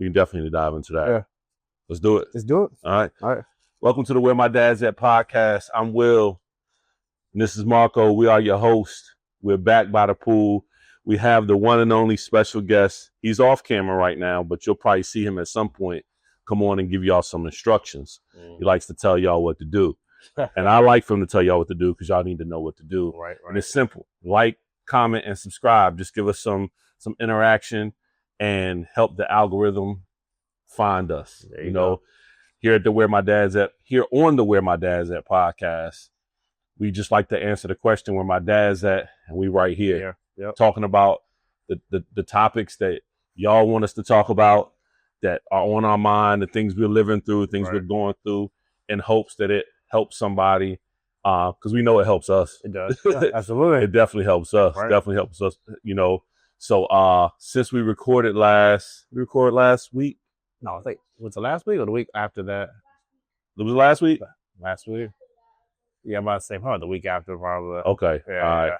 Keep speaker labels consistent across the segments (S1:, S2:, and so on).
S1: we can definitely dive into that.
S2: Yeah.
S1: Let's do it.
S2: Let's do it.
S1: All right.
S2: All right.
S1: Welcome to the Where My Dad's At podcast. I'm Will, and this is Marco. We are your hosts. We're back by the pool. We have the one and only special guest. He's off camera right now, but you'll probably see him at some point come on and give y'all some instructions. He likes to tell y'all what to do. And I like for him to tell y'all what to do because y'all need to know what to do.
S2: Right.
S1: And it's simple. Like, comment, and subscribe. Just give us some interaction and help the algorithm find us.
S2: There you go.
S1: Here at the Where My Dad's At, here on the Where My Dad's At podcast, we just like to answer the question where my dad's at, and we right here talking about the topics that y'all want us to talk about that are on our mind, the things we're living through, things we're going through, in hopes that it helps somebody, because we know it helps us.
S2: It does. Yeah, absolutely.
S1: It definitely helps us.
S2: Right.
S1: Definitely helps us. So since we recorded last week.
S2: No, I think was it last week or the week after that?
S1: It was last week.
S2: Last week. Yeah, I'm about to say probably the week after, probably.
S1: Okay.
S2: Yeah,
S1: all right.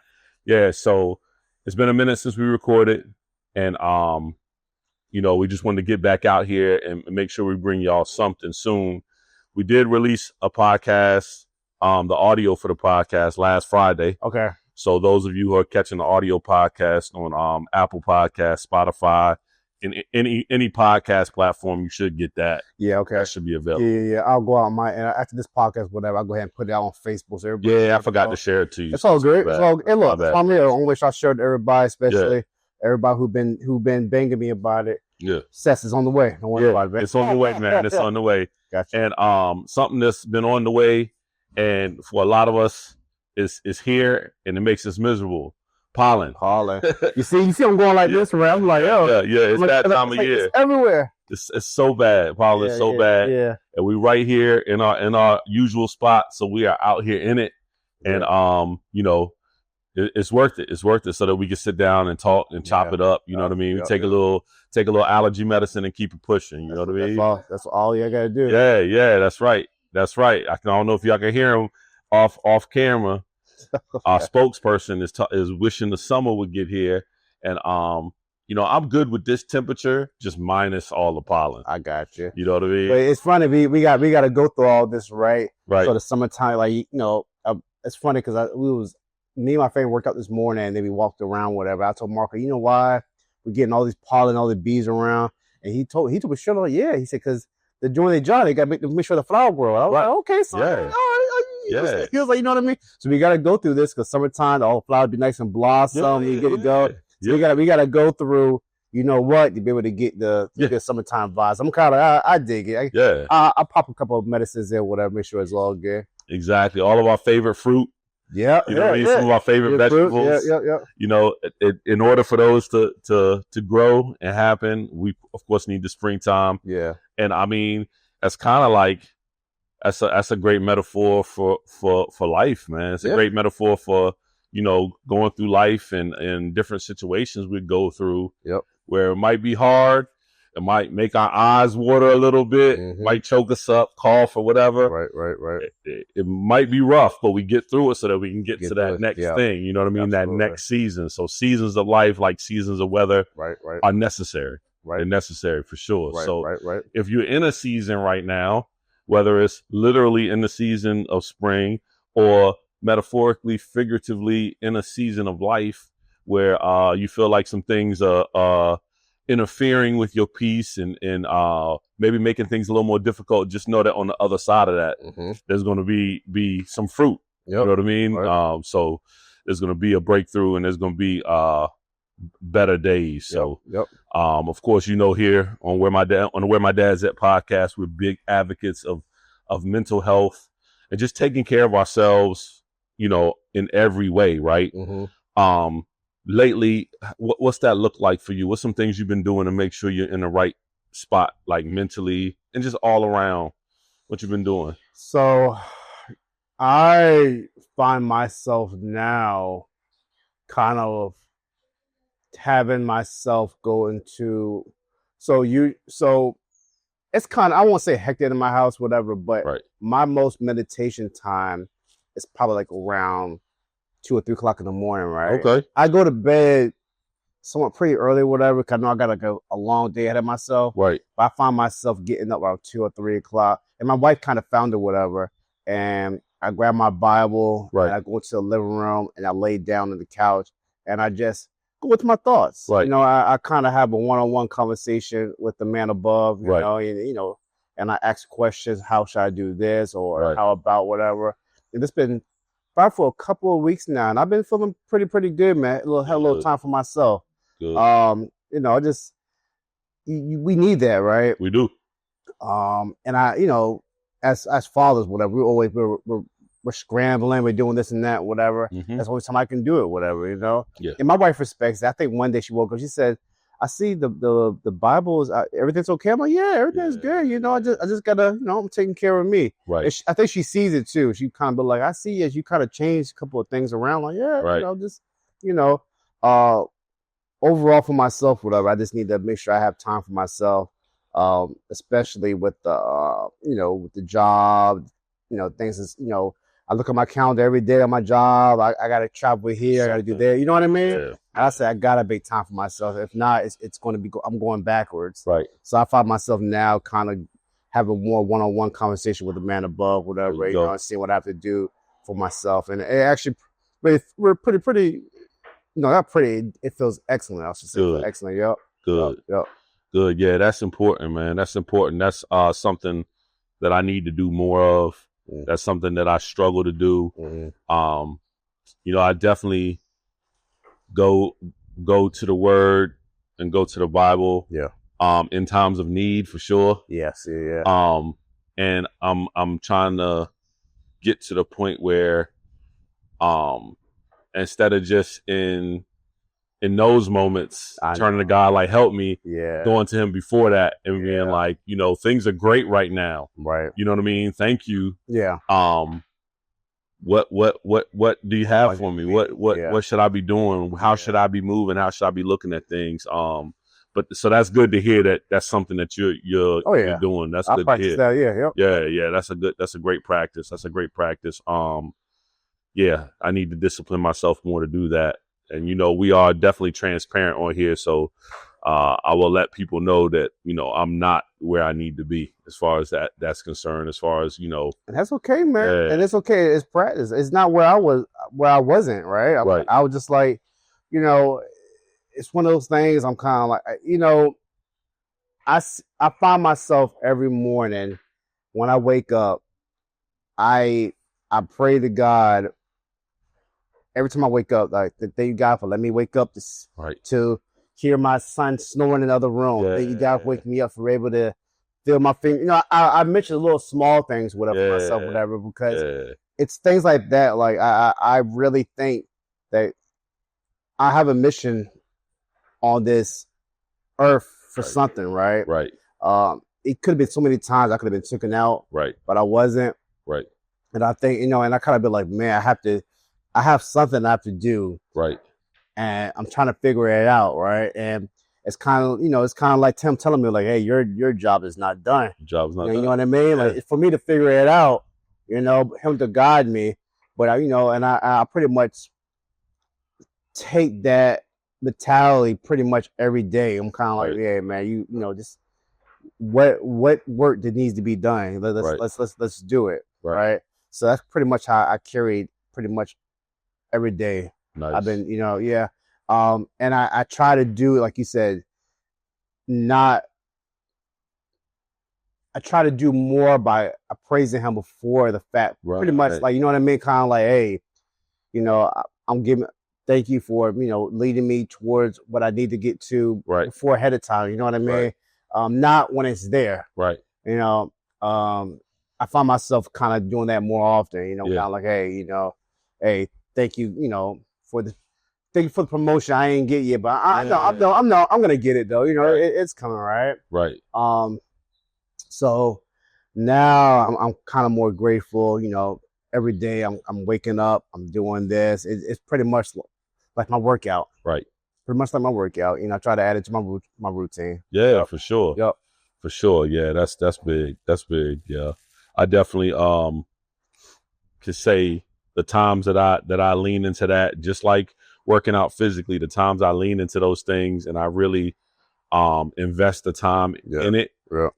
S1: Yeah. So it's been a minute since we recorded, and we just wanted to get back out here and make sure we bring y'all something soon. We did release a podcast, the audio for the podcast last Friday.
S2: Okay.
S1: So those of you who are catching the audio podcast on Apple Podcasts, Spotify, in any podcast platform, you should get that.
S2: Yeah, okay.
S1: That should be available.
S2: Yeah. I'll go out after this podcast, whatever. I'll go ahead and put it out on Facebook. So everybody
S1: I forgot to share it to you.
S2: It's all good. It's all good. And look, I'm here. I wish I shared to everybody, especially everybody who been banging me about it.
S1: Yeah.
S2: Sess is on the way. Don't worry about it, man.
S1: It's on the way, man. It's on the way.
S2: Gotcha.
S1: And something that's been on the way, and for a lot of us, is here, and it makes us miserable. Pollen.
S2: You see I'm going like this around. I'm like, yo.
S1: Yeah, it's that time of year.
S2: It's everywhere.
S1: It's so bad. Pollen is so bad.
S2: Yeah.
S1: And we right here in our usual spot, so we are out here in it. And it's worth it. It's worth it so that we can sit down and talk and chop it up. You know what I mean? We take a little allergy medicine and keep it pushing. You know what I mean?
S2: That's all you gotta do.
S1: Yeah, that's right. That's right. I don't know if y'all can hear him off camera. Our spokesperson is wishing the summer would get here, and I'm good with this temperature, just minus all the pollen.
S2: I got you.
S1: You know what I mean?
S2: But it's funny. We got to go through all this, right?
S1: Right.
S2: So the summertime, it's funny because me and my friend worked out this morning, and then we walked around, whatever. I told Marco, you know why we're getting all these pollen, all the bees around, and he told me straight on, yeah. He said because they're doing their job, they got to make sure the flower grow. I was like, okay, so all right.
S1: Yeah.
S2: He was like, you know what I mean? So we got to go through this because summertime, all the flowers be nice and blossom. You get to go. So we got to go through, you know what, to be able to get the summertime vibes. I'm kind of, I dig it. I pop a couple of medicines there, whatever, make sure it's all good.
S1: Exactly. All of our favorite fruit.
S2: Yeah.
S1: You know what I mean? Some of our favorite vegetables.
S2: Yeah.
S1: You know, in order for those to grow and happen, we, of course, need the springtime.
S2: Yeah.
S1: And I mean, that's kind of like, that's a great metaphor for life, man. It's a great metaphor for, going through life and different situations we go through where it might be hard. It might make our eyes water a little bit, might choke us up, cough or whatever.
S2: Right.
S1: It might be rough, but we get through it so that we can get to that next thing. You know what I mean?
S2: Absolutely.
S1: That next season. So seasons of life, like seasons of weather, are necessary.
S2: Right.
S1: They're necessary for sure.
S2: Right.
S1: If you're in a season right now, whether it's literally in the season of spring or metaphorically, figuratively in a season of life where you feel like some things are interfering with your peace and maybe making things a little more difficult, just know that on the other side of that, there's going to be some fruit. You know what I mean? Right. So there's going to be a breakthrough and there's going to be better days. So, of course, here on Where My Dad's At podcast, we're big advocates of mental health and just taking care of ourselves, in every way. Right. Lately, what's that look like for you? What's some things you've been doing to make sure you're in the right spot, like mentally and just all around? What you've been doing?
S2: So I find myself now kind of having myself go into, so it's kind of, I won't say hectic in my house, whatever, but my most meditation time is probably like around 2 or 3 o'clock in the morning, right?
S1: Okay.
S2: I go to bed somewhat pretty early, whatever. Cause I know I got like a long day ahead of myself.
S1: Right.
S2: But I find myself getting up around 2 or 3 o'clock, and my wife kind of found it, whatever. And I grab my Bible,
S1: Right.
S2: and I go to the living room, and I lay down on the couch, and I just go with my thoughts.
S1: Right.
S2: You know, I kind of have a one-on-one conversation with the man above. You
S1: Right.
S2: know, and you know, and I ask questions. How should I do this, or
S1: Right.
S2: how about whatever? And it's been probably for a couple of weeks now, and I've been feeling pretty good, man. Had a little
S1: Good.
S2: time for myself.
S1: Good.
S2: You know, just we need that, right?
S1: We do.
S2: And I, you know, as fathers, whatever, we're scrambling, we're doing this and that, whatever.
S1: Mhm.
S2: That's the only time I can do it, whatever, you know.
S1: Yeah.
S2: And my wife respects that. I think one day she woke up, she said, "I see the Bible is everything's okay." I'm like, "Yeah, everything's
S1: Yeah.
S2: good." You know, I just gotta, you know, I'm taking care of me.
S1: Right.
S2: And I think she sees it too. She kind of be like, "I see as you kind of change a couple of things around." Like, yeah,
S1: Right.
S2: you know, just you know, overall for myself, whatever. I just need to make sure I have time for myself, especially with the you know, with the job, you know, things is, you know, I look at my calendar every day on my job. I got to travel here. I got to do there. You know what I mean?
S1: Yeah.
S2: And I say I got to make time for myself. If not, it's going to be, I'm going backwards.
S1: Right.
S2: So I find myself now kind of having more one-on-one conversation with the man above, whatever,
S1: There you
S2: you
S1: go.
S2: know, and seeing what I have to do for myself. And it actually, we're pretty, you know, not pretty, it feels excellent. I should say
S1: Good.
S2: excellent. Yep.
S1: Good.
S2: Yep.
S1: Good. Yeah, that's important, man. That's important. That's something that I need to do more of.
S2: Mm.
S1: That's something that I struggle to do.
S2: Mm-hmm.
S1: You know, I definitely go to the Word and go to the Bible.
S2: Yeah.
S1: In times of need, for sure.
S2: Yes. Yeah.
S1: And I'm trying to get to the point where, instead of just in those moments, turning to God, like, help me,
S2: Yeah.
S1: going to Him before that and being
S2: Yeah.
S1: like, you know, things are great right now.
S2: Right.
S1: You know what I mean? Thank you.
S2: Yeah.
S1: What do you have for me?
S2: Yeah.
S1: What should I be doing? How should I be moving? How should I be looking at things? But so that's good to hear that that's something that you're doing. That's
S2: I
S1: good to
S2: practice
S1: hear.
S2: that. Yeah. Yep.
S1: Yeah. That's a great practice. That's a great practice. Yeah, I need to discipline myself more to do that. And, you know, we are definitely transparent on here. So I will let people know that, you know, I'm not where I need to be as far as that's concerned, as far as, you know.
S2: And that's okay, man.
S1: Yeah.
S2: And it's okay. It's practice. It's not where I wasn't, right?
S1: Right.
S2: I was just like, you know, it's one of those things I'm kind of like, you know, I find myself every morning when I wake up, I pray to God every time I wake up, like, thank you, God, for letting me wake up to hear my son snoring in the other room.
S1: Yeah.
S2: Thank you, God, for waking me up, for able to feel my finger. You know, I mention little small things, whatever, for myself, whatever, because it's things like that. Like, I really think that I have a mission on this earth for something, right?
S1: Right.
S2: It could have been so many times I could have been taken out,
S1: Right.
S2: but I wasn't.
S1: Right.
S2: And I think, you know, and I kind of been like, man, I have something I have to do.
S1: Right.
S2: And I'm trying to figure it out, right? And it's kind of, you know, it's kind of like Tim telling me, like, hey, your job is not done.
S1: Job's not
S2: You
S1: done.
S2: know what I mean?
S1: Yeah.
S2: Like, for me to figure it out, you know, him to guide me. But I, you know, and I pretty much take that mentality pretty much every day. I'm kind of like, yeah, man, you know, just what work that needs to be done. Let's do it, right? So that's pretty much how I carried pretty much every day.
S1: Nice.
S2: I've been, you know, yeah. And I try to do, like you said, I try to do more by praising him before the fact.
S1: Right.
S2: Pretty much, like, you know what I mean? Kind of like, hey, you know, thank you for, you know, leading me towards what I need to get to before ahead of time. You know what I mean? Right. Not when it's there.
S1: Right.
S2: You know, I find myself kind of doing that more often, you know, kind of like, hey, you know, hey, thank you, you know, thank you for the promotion. I ain't get yet, but I'm gonna get it though. You know, it's coming, right?
S1: Right.
S2: So now I'm kind of more grateful. You know, every day I'm waking up, I'm doing this. It's pretty much like my workout.
S1: Right.
S2: Pretty much like my workout. You know, I try to add it to my routine.
S1: Yeah, for sure.
S2: Yep.
S1: For sure. Yeah, that's big. That's big. Yeah. I definitely could say the times that I lean into that, just like working out physically, the times I lean into those things and I really invest the time in it,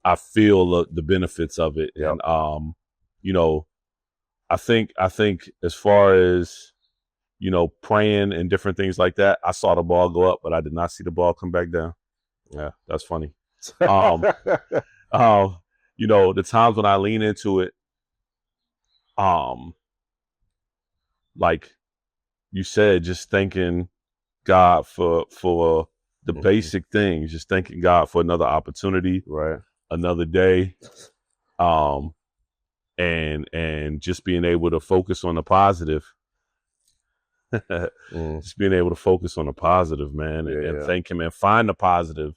S1: I feel the benefits of it. And you know, I think as far as, you know, praying and different things like that, I saw the ball go up, but I did not see the ball come back down. Yeah, that's funny. You know, the times when I lean into it, like you said, just thanking God for the basic things, just thanking God for another opportunity,
S2: right,
S1: another day, and just being able to focus on the positive. Just being able to focus on the positive, man, and thank him and find the positive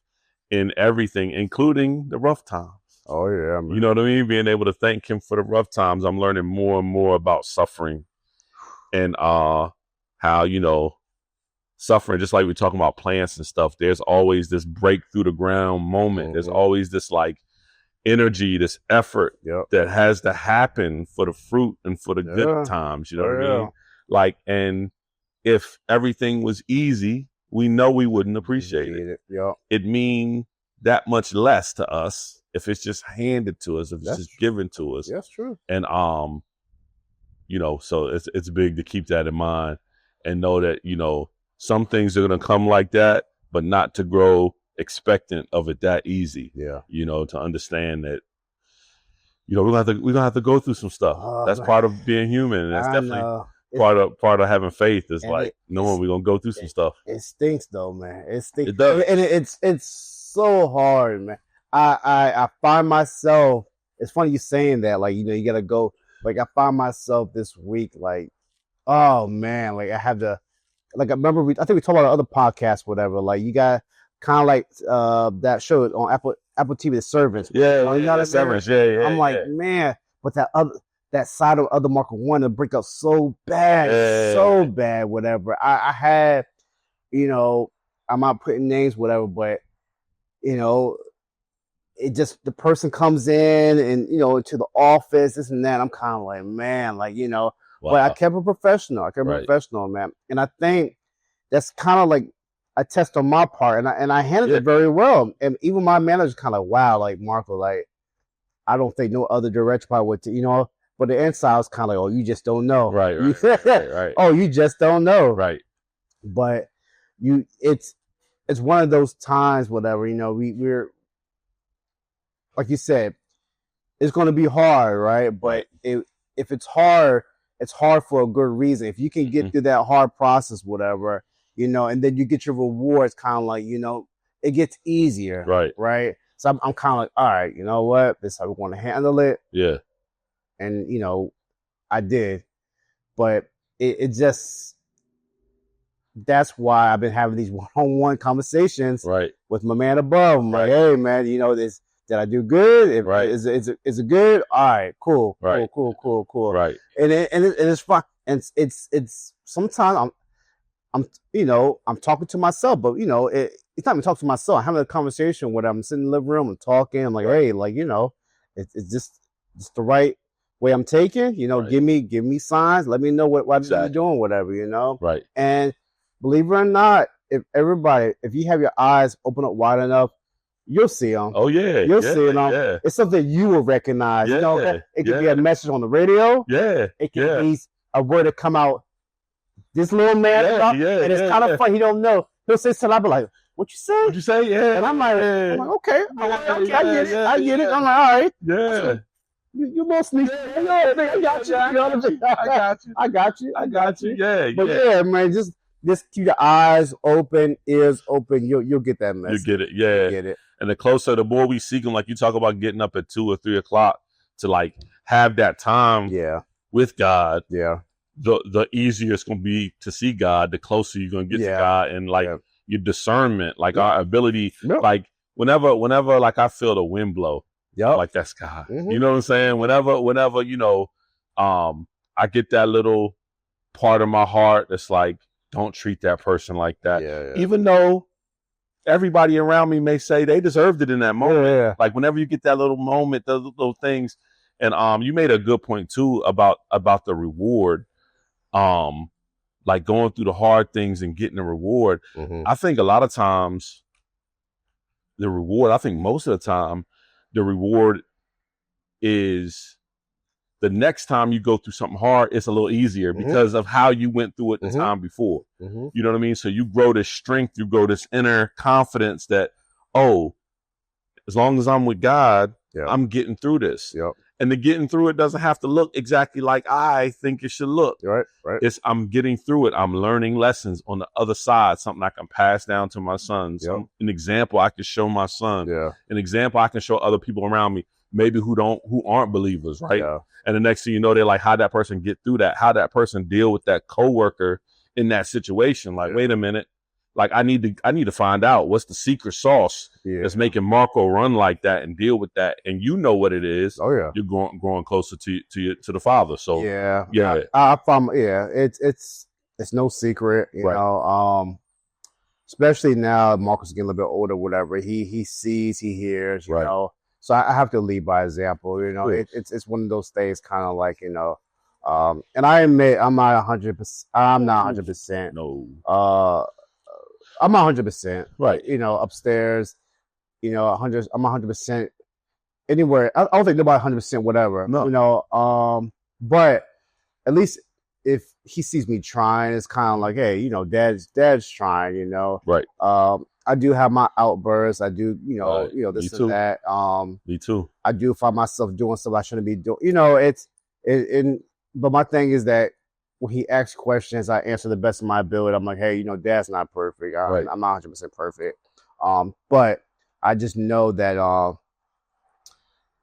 S1: in everything, including the rough times.
S2: Oh yeah, man.
S1: You know what I mean? Being able to thank him for the rough times. I'm learning more and more about suffering and how, you know, suffering, just like we're talking about plants and stuff, there's always this break through the ground moment. There's always this like energy, this effort that has to happen for the fruit and for the good times. You know what I mean? Like, and if everything was easy, we know we wouldn't appreciate it. It mean that much less to us if it's just handed to us, if it's just given to us.
S2: That's true.
S1: And you know, so it's big to keep that in mind and know that, you know, some things are gonna come like that, but not to grow expectant of it that easy. Yeah. You know, to understand that, you know, we're gonna have to go through some stuff. That's part of being human, and that's definitely part of having faith is like knowing we're gonna go through some stuff.
S2: It stinks though, man. It stinks.
S1: It does.
S2: And it's so hard, man. I find myself, it's funny you saying that, like, you know, you gotta go, like, I find myself this week, like, oh man, like I have to, like, I remember I think we talked about other podcasts, whatever, like you got kind of like that show on Apple TV, The Servants.
S1: Yeah, you know what Servants. Yeah.
S2: I'm like, man, but that side of other market wanted to break up so bad, whatever. I had, you know, I'm not putting names, whatever, but, you know, it just, the person comes in and, you know, to the office, this and that. I'm kind of like, man, like, you know, but I kept it professional. Professional, man. And I think that's kind of like a test on my part. And I handled it very well. And even my manager's kind of, wow, like, Marco, like, I don't think no other director probably would, you know, but the inside was kind of like, oh, you just don't know.
S1: Right.
S2: Oh, you just don't know.
S1: Right.
S2: But it's one of those times, whatever, you know, we're, like you said, it's going to be hard, right? But if it's hard for a good reason. If you can get through that hard process, whatever, you know, and then you get your rewards, kind of like, you know, it gets easier. Right. So I'm kind of like, all right, you know what? This is how we're going to handle it.
S1: Yeah.
S2: And, you know, I did. But it just, that's why I've been having these one-on-one conversations with my man above. I'm like, hey, man, you know, did I do good? Is it good? All right, cool.
S1: Right.
S2: And it's fun. And it's sometimes I'm you know, I'm talking to myself, but, you know, it's not even talking to myself. I'm having a conversation where I'm sitting in the living room and talking. I'm like, hey, like, you know, it's just the right way I'm taking. You know, give me signs. Let me know what I'm doing, whatever, you know.
S1: Right.
S2: And believe it or not, if you have your eyes open up wide enough, you'll see them.
S1: Oh, yeah.
S2: You'll see them. Yeah. It's something you will recognize.
S1: Yeah.
S2: You know, it could be a message on the radio.
S1: Yeah.
S2: It could be a word that come out. This little man, and it's kind of fun. He don't know. He'll say something. I'll be like, what you say?
S1: What you say? Yeah.
S2: And I'm like, okay. I get it. I'm like, all right.
S1: Yeah.
S2: You little sneaky. I got you. I got you.
S1: Yeah.
S2: But yeah, man, just keep your eyes open, ears open. You'll get that message.
S1: You get it. Yeah.
S2: You get it.
S1: And the more we seek him, like you talk about getting up at 2 or 3 o'clock to like have that time with God.
S2: Yeah.
S1: The easier it's going to be to see God, the closer you're going to get to God, and like your discernment, like our ability, like whenever like I feel the wind blow, like that's God. Mm-hmm. You know what I'm saying? Whenever, you know, I get that little part of my heart that's like, don't treat that person like that. Yeah. Even though everybody around me may say they deserved it in that moment.
S2: Yeah.
S1: Like whenever you get that little moment, those little things. And you made a good point too about the reward. like going through the hard things and getting a reward. I think a lot of times I think most of the time, the reward is the next time you go through something hard, it's a little easier because of how you went through it the time before. You know what I mean? So you grow this strength, you grow this inner confidence that, oh, as long as I'm with God, I'm getting through this. And the getting through it doesn't have to look exactly like I think it should look.
S2: Right.
S1: It's I'm getting through it. I'm learning lessons on the other side, something I can pass down to my sons, an example I can show my son, an example I can show other people around me, maybe who aren't believers, right? And the next thing you know, they're like, how'd that person get through that? How'd that person deal with that coworker in that situation? Like, wait a minute. Like, I need to find out what's the secret sauce that's making Marco run like that and deal with that. And you know what it is.
S2: Oh yeah,
S1: you're growing closer to the Father. So
S2: I found it's no secret, you know. Especially now, Marco's getting a little bit older, whatever. He sees, he hears, you know. So I have to lead by example, you know. It's one of those things, kind of like, you know. And I admit I'm not 100%. I'm not 100%.
S1: No.
S2: I'm 100%.
S1: Right.
S2: You know, upstairs, you know, 100. I'm 100% anywhere. I don't think nobody 100% whatever.
S1: No.
S2: You know, but at least if he sees me trying, it's kind of like, hey, you know, dad's trying, you know.
S1: Right.
S2: I do have my outbursts. I do, you know, this and that.
S1: Me too.
S2: I do find myself doing stuff I shouldn't be doing. You know, but my thing is that when he asks questions, I answer the best of my ability. I'm like, hey, you know, dad's not perfect. I'm not 100% perfect. But I just know that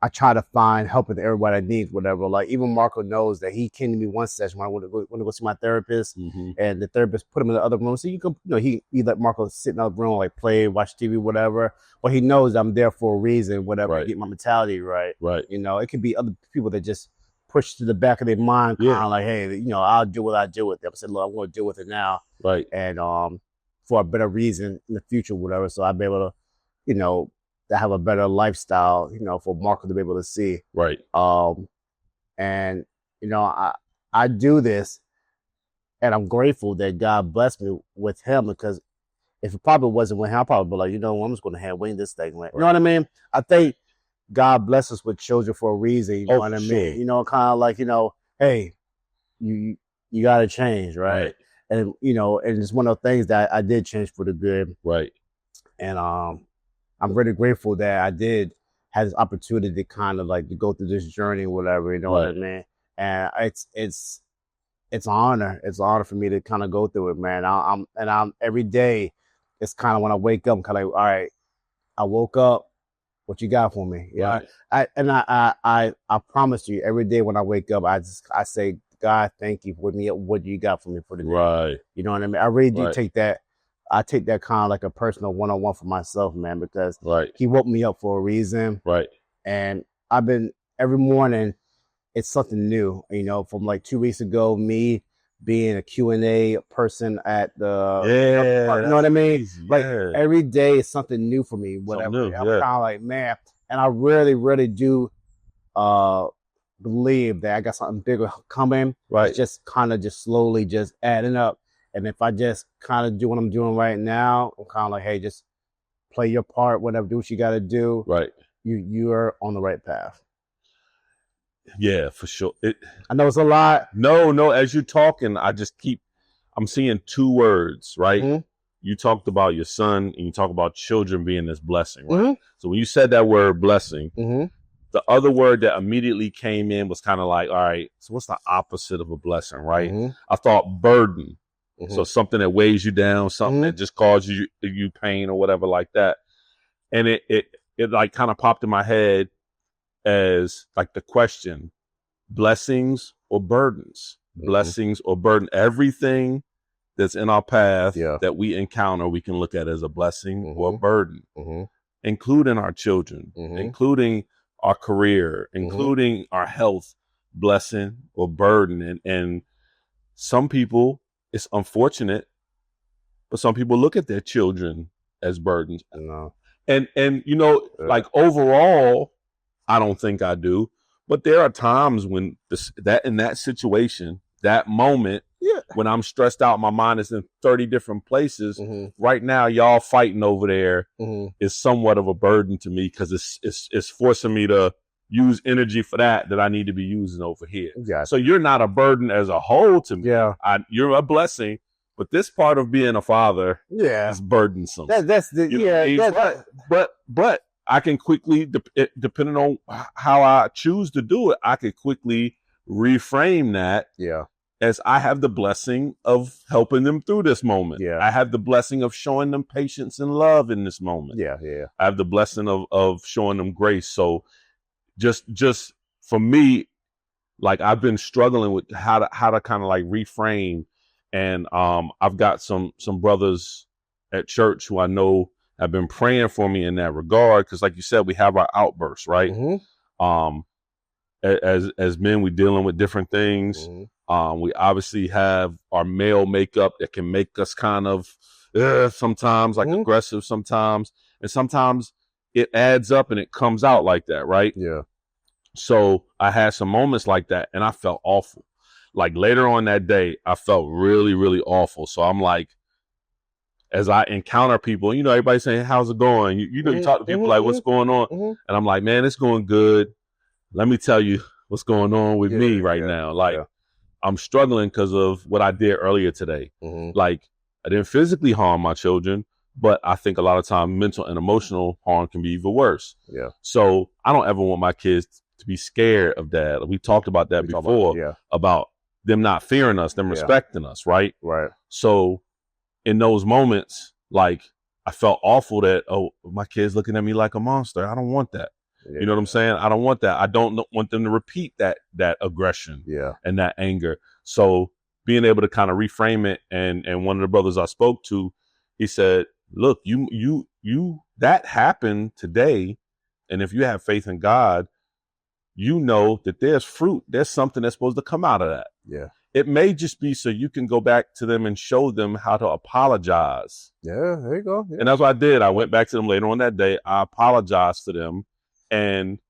S2: I try to find help with everybody that needs whatever. Like, even Marco knows that he came to me one session when I want to go see my therapist, and the therapist put him in the other room. So you can, you know, he let Marco sit in the other room, like play, watch TV, whatever. But he knows I'm there for a reason, whatever, to get my mentality right.
S1: Right.
S2: You know, it could be other people that just push to the back of their mind, kind of like, hey, you know, I'll do what I do with it. I said, look, I'm going to deal with it now,
S1: right? And
S2: for a better reason in the future, whatever. So I'll be able to, you know, to have a better lifestyle, you know, for Marco to be able to see,
S1: right?
S2: And you know, I do this, and I'm grateful that God blessed me with him, because if it probably wasn't with him, I'd probably be like, you know, I'm just going to wing this thing. Like, you know what I mean? I think God bless us with children for a reason. You know what I mean? You know, kind of like, you know, hey, you got to change, right? And, you know, and it's one of those things that I did change for the good.
S1: Right.
S2: And I'm really grateful that I did have this opportunity to kind of like to go through this journey, whatever, you know what I mean? And it's an honor. It's an honor for me to kind of go through it, man. I'm every day, it's kind of when I wake up, I'm kind of like, all right, I woke up. What you got for me? Yeah. Right. I promise you, every day when I wake up, I say, God, thank you for me. What do you got for me for the day?
S1: Right.
S2: You know what I mean? I really do take that. I take that kind of like a personal one-on-one for myself, man, because he woke me up for a reason.
S1: Right.
S2: And I've been every morning, it's something new, you know, from like 2 weeks ago, me being a Q&A person at the, you know what I mean?
S1: Easy,
S2: like every day is something new for me, whatever. I'm kind of like, man, and I really, really do believe that I got something bigger coming.
S1: Right.
S2: It's just kind of just slowly just adding up. And if I just kind of do what I'm doing right now, I'm kind of like, hey, just play your part, whatever, do what you got to do.
S1: Right.
S2: You are on the right path.
S1: Yeah, for sure.
S2: I know it's a lot.
S1: No. As you're talking, I'm seeing two words, right? Mm-hmm. You talked about your son and you talk about children being this blessing, right? Mm-hmm. So when you said that word blessing, the other word that immediately came in was kind of like, all right, so what's the opposite of a blessing, right? I thought burden. So something that weighs you down, something that just causes you pain or whatever like that. And it like kind of popped in my head as like the question, blessings or burdens, blessings or burden. Everything that's in our path that we encounter, we can look at as a blessing or a burden, including our children, including our career, including our health, blessing or burden. And some people, it's unfortunate, but some people look at their children as burdens. And you know, like overall, I don't think I do, but there are times when in that situation, that moment,
S2: Yeah.
S1: When I'm stressed out, my mind is in 30 different places.
S2: Mm-hmm.
S1: Right now, y'all fighting over there
S2: Mm-hmm.
S1: is somewhat of a burden to me because it's forcing me to use energy for that I need to be using over here.
S2: Yeah.
S1: So you're not a burden as a whole to me.
S2: Yeah.
S1: You're a blessing, but this part of being a father
S2: Yeah.
S1: is burdensome.
S2: That's the
S1: You know what I mean? But I can quickly, depending on how I choose to do it, I could quickly reframe that.
S2: Yeah.
S1: As I have the blessing of helping them through this moment.
S2: Yeah.
S1: I have the blessing of showing them patience and love in this moment.
S2: Yeah. Yeah.
S1: I have the blessing of showing them grace. So just for me, like I've been struggling with how to kind of like reframe. And I've got some brothers at church who I know have been praying for me in that regard. Cause like you said, we have our outbursts, right?
S2: Mm-hmm.
S1: As men, we're dealing with different things.
S2: Mm-hmm.
S1: We obviously have our male makeup that can make us kind of sometimes like aggressive sometimes. And sometimes it adds up and it comes out like that, right?
S2: Yeah.
S1: So I had some moments like that and I felt awful. Like later on that day, I felt really, really awful. So I'm like, as I encounter people, you know, everybody saying, how's it going? You know, you talk to people like, what's going on? And I'm like, man, it's going good. Let me tell you what's going on with me right now. Like, I'm struggling because of what I did earlier today. Like, I didn't physically harm my children, but I think a lot of time mental and emotional harm can be even worse.
S2: Yeah.
S1: So I don't ever want my kids to be scared of that. We talked about that before, about them not fearing us, them respecting us, right?
S2: Right.
S1: So in those moments, like, I felt awful that, oh, my kid's looking at me like a monster. I don't want that. You know what I'm saying? I don't want that. I don't want them to repeat that aggression and that anger. So being able to kind of reframe it, and one of the brothers I spoke to, he said, look, you that happened today. And if you have faith in God, you know that there's fruit. There's something that's supposed to come out of that.
S2: Yeah.
S1: It may just be so you can go back to them and show them how to apologize.
S2: Yeah, there you go. Yeah.
S1: And that's what I did. I went back to them later on that day. I apologized to them. And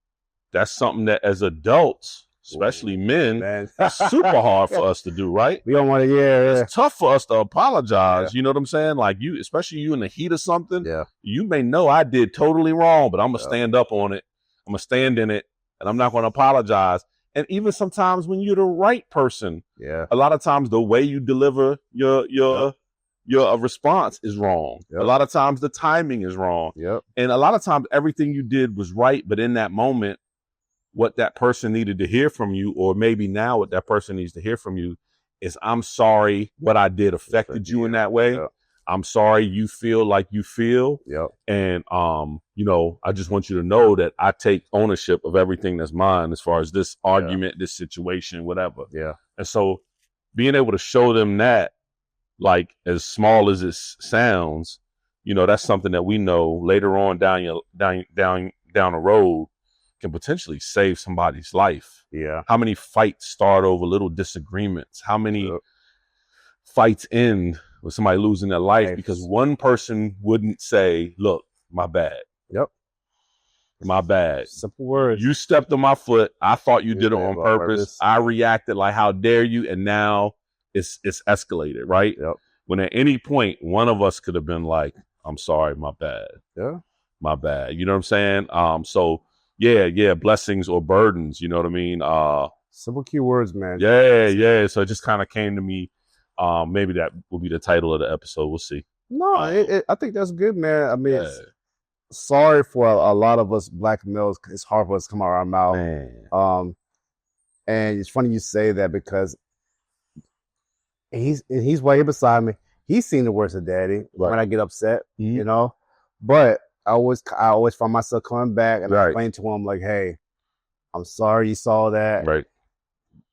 S1: that's something that as adults, especially men, it's super hard for us to do, right?
S2: We don't want to,
S1: It's tough for us to apologize. You know what I'm saying? Like you, especially you in the heat of something, you may know I did totally wrong, but I'm going to stand up on it. I'm going to stand in it, and I'm not going to apologize. And even sometimes when you're the right person, a lot of times the way you deliver your response is wrong. A lot of times the timing is wrong. And a lot of times everything you did was right, but in that moment, what that person needed to hear from you, or maybe now what that person needs to hear from you, is I'm sorry what I did affected you in that way. I'm sorry you feel like you feel. And you know, I just want you to know that I take ownership of everything that's mine as far as this argument, this situation, whatever. And so being able to show them that, like, as small as it sounds, you know, that's something that we know later on down the road can potentially save somebody's life. How many fights start over little disagreements? How many fights end with somebody losing their life because one person wouldn't say, look, my bad. My bad.
S2: Simple words.
S1: You stepped on my foot. I thought you did it on purpose. I reacted like, how dare you? And now it's escalated, right? When at any point, one of us could have been like, I'm sorry, my bad. My bad. You know what I'm saying? So blessings or burdens, you know what I mean?
S2: Simple key words, man.
S1: So it just kind of came to me. Maybe that will be the title of the episode. We'll see.
S2: No, I think that's good, man. I mean, sorry for a lot of us black males. It's hard for us to come out of our mouth.
S1: Man.
S2: And it's funny you say that because he's way beside me. He's seen the worst of Daddy when I get upset, you know. But I always find myself coming back and explaining to him like, "Hey, I'm sorry you saw that.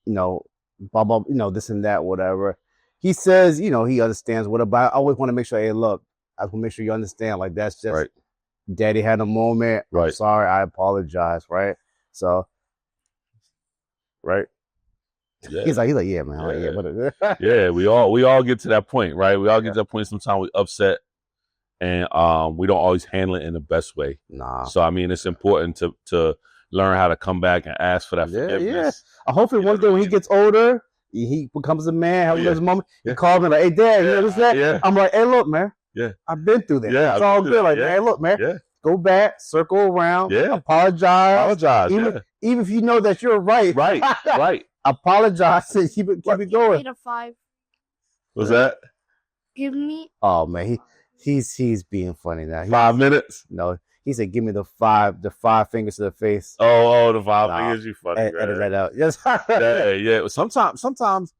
S2: You know, blah blah. You know, this and that, whatever." He says, you know, he understands what about. I always want to make sure, hey, look, I want to make sure you understand. Like, that's just Daddy had a moment. I'm sorry, I apologize. So, he's like, yeah, man.
S1: We all get to that point, right? We all get to that point. Sometimes we upset, and we don't always handle it in the best way. So I mean, it's important to learn how to come back and ask for that forgiveness.
S2: Hopefully, one day when he gets older, he becomes a man, having
S1: Yeah.
S2: his moment.
S1: Yeah.
S2: He calls me like, "Hey, Dad, you know this that?"
S1: Yeah.
S2: I'm like, "Hey, look, man.
S1: Yeah.
S2: I've been through that.
S1: Yeah,
S2: It's
S1: I've
S2: all
S1: been
S2: good.
S1: through
S2: Like,
S1: that.
S2: man, look, man.
S1: Yeah.
S2: Go back, circle around,
S1: Yeah.
S2: apologize.
S1: Apologize.
S2: Even,
S1: Yeah.
S2: even if you know that you're right,
S1: Right. Right.
S2: apologize and keep it
S3: Give me
S2: going."
S3: the 5.
S1: Was that
S3: Give me.
S2: Oh man, he's being funny now.
S1: 5 minutes?
S2: No, he said, "Give me the five fingers to the face."
S1: Oh, the 5
S2: Nah.
S1: fingers. You funny.
S2: Edit
S1: man.
S2: that out. Yes.
S1: Yeah. Sometimes,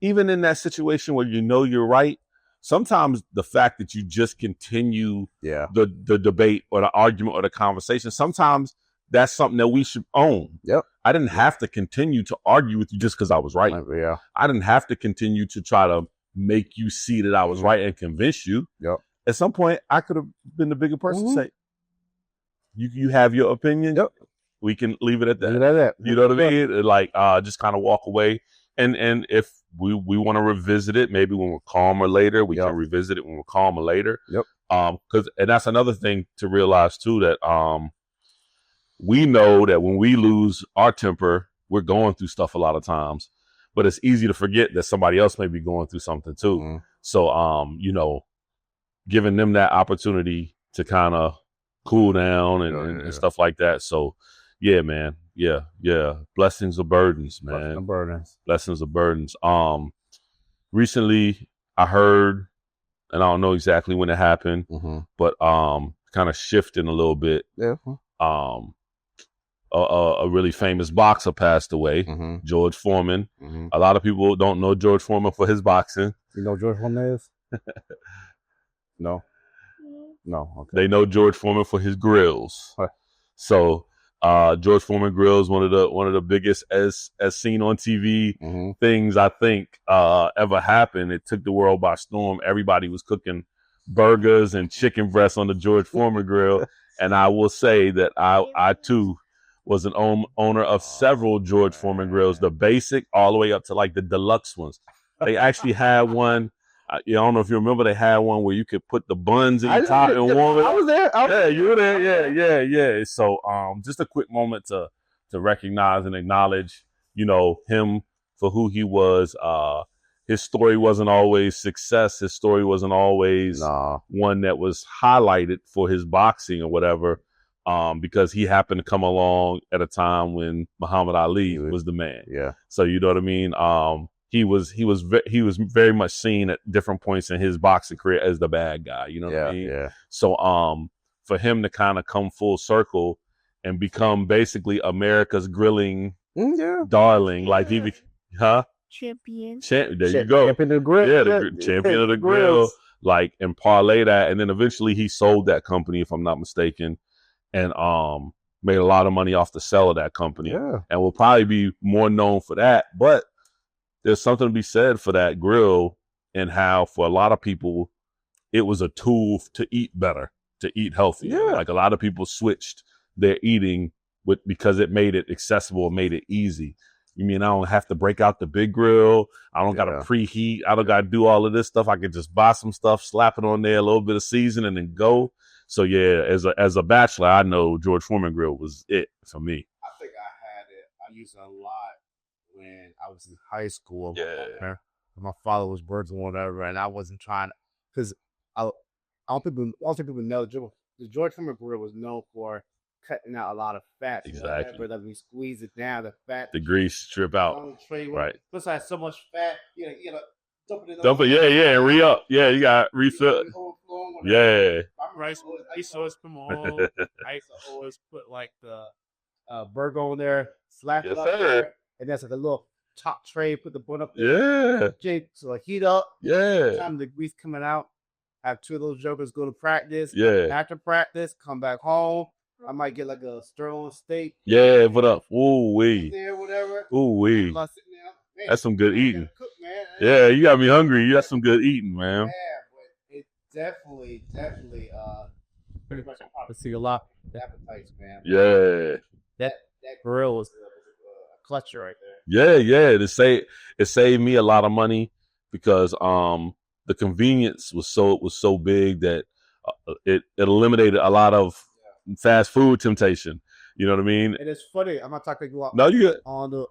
S1: even in that situation where you know you're right, sometimes the fact that you just continue
S2: Yeah.
S1: the debate or the argument or the conversation, sometimes that's something that we should own.
S2: Yep.
S1: I didn't have to continue to argue with you just because I was right.
S2: Yeah.
S1: I didn't have to continue to try to make you see that I was right and convince you.
S2: Yep.
S1: At some point, I could have been the bigger person.
S2: Mhm.
S1: Say, you have your opinion.
S2: Yep.
S1: We can leave it at that.
S2: Leave it at that.
S1: You know what I mean? Like, just kind of walk away. And if we want to revisit it, maybe when we're calmer later, we
S2: Yep.
S1: can revisit it when we're calmer later.
S2: Yep.
S1: And that's another thing to realize too, that we know that when we lose our temper, we're going through stuff a lot of times, but it's easy to forget that somebody else may be going through something too.
S2: Mhm.
S1: So, giving them that opportunity to kind of cool down and stuff like that. So, yeah, man. Yeah. Blessings or burdens, man.
S2: The burdens.
S1: Blessings or burdens. Recently I heard, and I don't know exactly when it happened,
S2: Mm-hmm.
S1: but kind of shifting a little bit.
S2: Yeah.
S1: A really famous boxer passed away,
S2: Mm-hmm.
S1: George Foreman.
S2: Mm-hmm.
S1: A lot of people don't know George Foreman for his boxing.
S2: You know who George Foreman is? No. No. Okay.
S1: They know George Foreman for his grills.
S2: Huh.
S1: So George Foreman grills, one of the biggest as seen on TV
S2: Mm-hmm.
S1: things I think ever happened. It took the world by storm. Everybody was cooking burgers and chicken breasts on the George Foreman grill. And I will say that I too was an owner of several George Foreman grills, the basic all the way up to like the deluxe ones. They actually had one. I don't know if you remember, they had one where you could put the buns in your top and warm it
S2: I
S1: up.
S2: was there.
S1: Yeah, you were there. Yeah. So, just a quick moment to recognize and acknowledge, him for who he was. His story wasn't always success. His story wasn't always one that was highlighted for his boxing or whatever, because he happened to come along at a time when Muhammad Ali was the man.
S2: Yeah.
S1: So you know what I mean? He was very much seen at different points in his boxing career as the bad guy. You know what I mean?
S2: Yeah.
S1: So for him to kind of come full circle and become basically America's grilling darling, like
S3: Champion.
S1: there you go.
S2: Champion of the grill.
S1: Yeah, the champion of the grill. Like, and parlay that, and then eventually he sold that company, if I'm not mistaken, and made a lot of money off the sale of that company.
S2: Yeah.
S1: And will probably be more known for that. But there's something to be said for that grill and how for a lot of people it was a tool to eat better, to eat healthy.
S2: Yeah.
S1: Like a lot of people switched their eating because it made it accessible, made it easy. You mean I don't have to break out the big grill? I don't got to preheat. I don't got to do all of this stuff. I can just buy some stuff, slap it on there, a little bit of seasoning, and go. So yeah, as a bachelor, I know George Foreman grill was it for me.
S2: I think I had it. I used it a lot when I was in high school.
S1: Yeah.
S2: My father was working or whatever, and I wasn't trying to, because I don't think people know the George Foreman grill was known for cutting out a lot of fat.
S1: Exactly.
S2: Whatever, like we squeeze it down, the fat,
S1: The grease strip out.
S2: on the tray.
S1: Right.
S2: Plus, I had so much fat. You know, dump it in.
S1: Dump it, yeah, and re-up. Yeah, you got refill. Yeah.
S3: Rice. I used to always put I used to always put like the
S2: burger on there, slap it
S1: Yes,
S2: up
S1: sir.
S2: there, and that's like a little top tray. Put the bun up there.
S1: Yeah.
S2: Jake, so like heat up.
S1: Yeah.
S2: Time the grease coming out. Have two of those jokers go to practice.
S1: Yeah.
S2: After practice, come back home. I might get like a sirloin steak.
S1: Yeah, what up? Ooh wee.
S2: There, whatever.
S1: Ooh wee.
S2: Plus, man,
S1: That's some good
S2: I
S1: eating.
S2: gotta cook, man.
S1: Yeah, you got me hungry. You got some good eating, man.
S2: Yeah, but it definitely pretty much
S4: Let's see a lot.
S2: appetites, man.
S1: Yeah.
S2: That
S4: Grill was
S2: a clutch right there.
S1: Yeah. It saved me a lot of money because the convenience was so big that it eliminated a lot of fast food temptation. You know what I mean?
S2: And it's funny. I'm not talking about
S1: No, you good.
S2: on the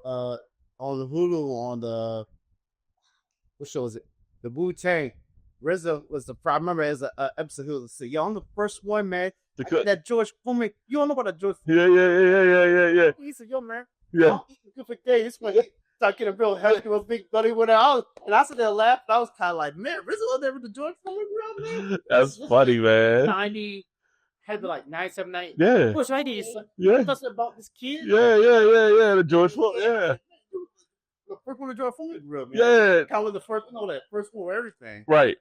S2: Hulu, on the what show is it? The Wu-Tang. RZA was the. I remember as a episode. He was like, "Yo, I'm the first one, man. That George Foreman. You don't know about that George Foreman."
S1: Yeah.
S2: He said, "Yo, man.
S1: Yeah.
S2: I'm eating good for days." When he started getting real heavy with Big Buddy when I sat there and laughed. I was kind of like, "Man, RZA was there with the George Foreman grill, man."
S1: That's funny, man.
S2: 90. Had to like 97, 90.
S1: Yeah.
S2: What's right here?
S1: Yeah.
S2: Talking about this kid.
S1: Yeah. The George Foreman. Yeah.
S2: The first one to George Foreman grill, man.
S1: Yeah.
S2: Kind of the first one, that first one, everything.
S1: Right.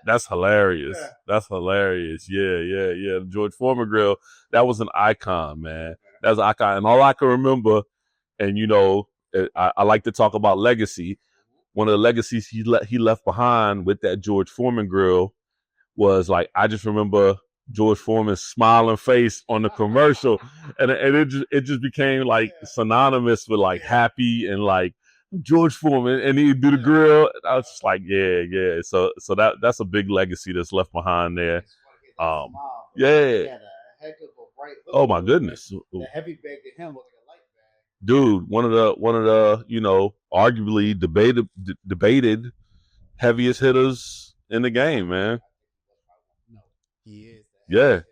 S1: That's hilarious.
S2: Yeah.
S1: That's hilarious. Yeah. The George Foreman grill, that was an icon, man. That was an icon. And all I can remember, and you know, I like to talk about legacy. One of the legacies he left behind with that George Foreman grill was like, I just remember George Foreman's smiling face on the commercial, and it just became like synonymous with like happy and like George Foreman, and he'd do the grill. I was just like, yeah. So that's a big legacy that's left behind there. Yeah. Oh my goodness.
S2: The heavy bag to him was like a light bag.
S1: Dude, one of the you know, arguably debated heaviest hitters in the game, man.
S2: He is.
S1: Yeah.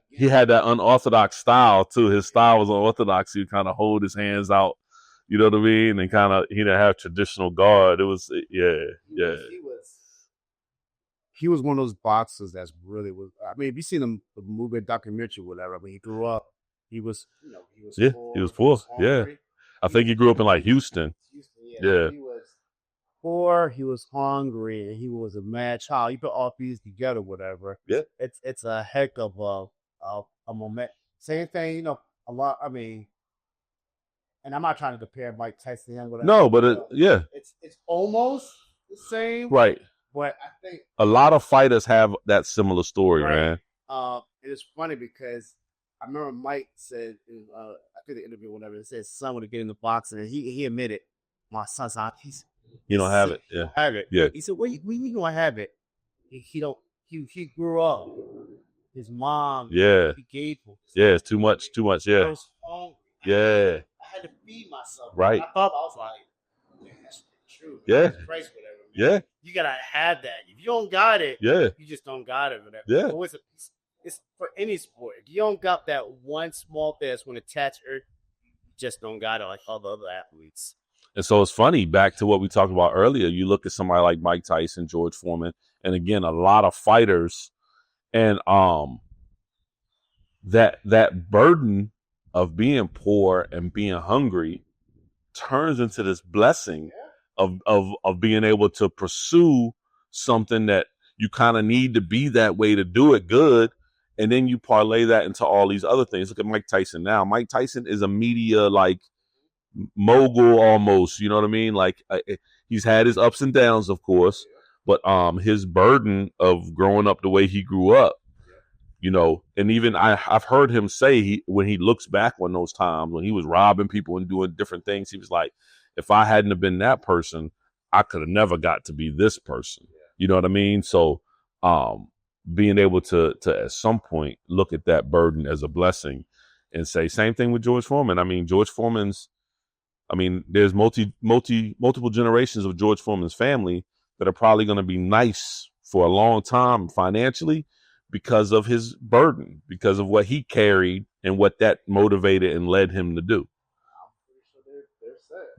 S1: He had that unorthodox style too. His style was unorthodox. He'd kind of hold his hands out, you know what I mean? And he didn't have traditional guard. It was, yeah.
S2: He was one of those boxers that's really was. I mean, if you seen the movie documentary, whatever. When he grew up, he was poor.
S1: He was poor. Yeah. I think he grew up in like Houston. Yeah.
S2: He was poor. He was hungry, and he was a mad child. You put all these together, whatever.
S1: Yeah.
S2: It's a heck of a moment. Same thing, you know. A lot. I mean, and I'm not trying to compare Mike Tyson and whatever.
S1: No, but
S2: it's almost the same.
S1: Right.
S2: But I think
S1: a lot of fighters have that similar story,
S2: right.
S1: man.
S2: It's funny because I remember Mike said, I think the interview, whatever, it said his son would get in the boxing, and he admitted, my son's not.
S1: You don't have it. Yeah.
S2: Have it.
S1: Yeah.
S2: He said, "What you gonna have it?" He don't. He grew up. His mom.
S1: Yeah.
S2: He gave him.
S1: Yeah. It's too much. Yeah.
S2: I was hungry.
S1: Yeah.
S2: I had to feed myself.
S1: Right.
S2: I thought I was like, that's true.
S1: Yeah.
S2: That's Christ, whatever.
S1: Yeah.
S2: You gotta have that. If you don't got it,
S1: yeah,
S2: you just don't got it. Whatever.
S1: Yeah.
S2: So it's for any sport. If you don't got that one small thing that's going to attach earth, you just don't got it like all the other athletes.
S1: And so it's funny, back to what we talked about earlier, you look at somebody like Mike Tyson, George Foreman, and again, a lot of fighters, and that burden of being poor and being hungry turns into this blessing of being able to pursue something that you kind of need to be that way to do it good. And then you parlay that into all these other things. Look at Mike Tyson now. Mike Tyson is a media like mogul almost, you know what I mean? Like he's had his ups and downs, of course, but his burden of growing up the way he grew up, you know, and even I've heard him say when he looks back on those times when he was robbing people and doing different things, he was like, if I hadn't have been that person, I could have never got to be this person. You know what I mean? So being able to at some point look at that burden as a blessing and say, same thing with George Foreman. I mean, there's multiple generations of George Foreman's family that are probably going to be nice for a long time financially because of his burden, because of what he carried and what that motivated and led him to do.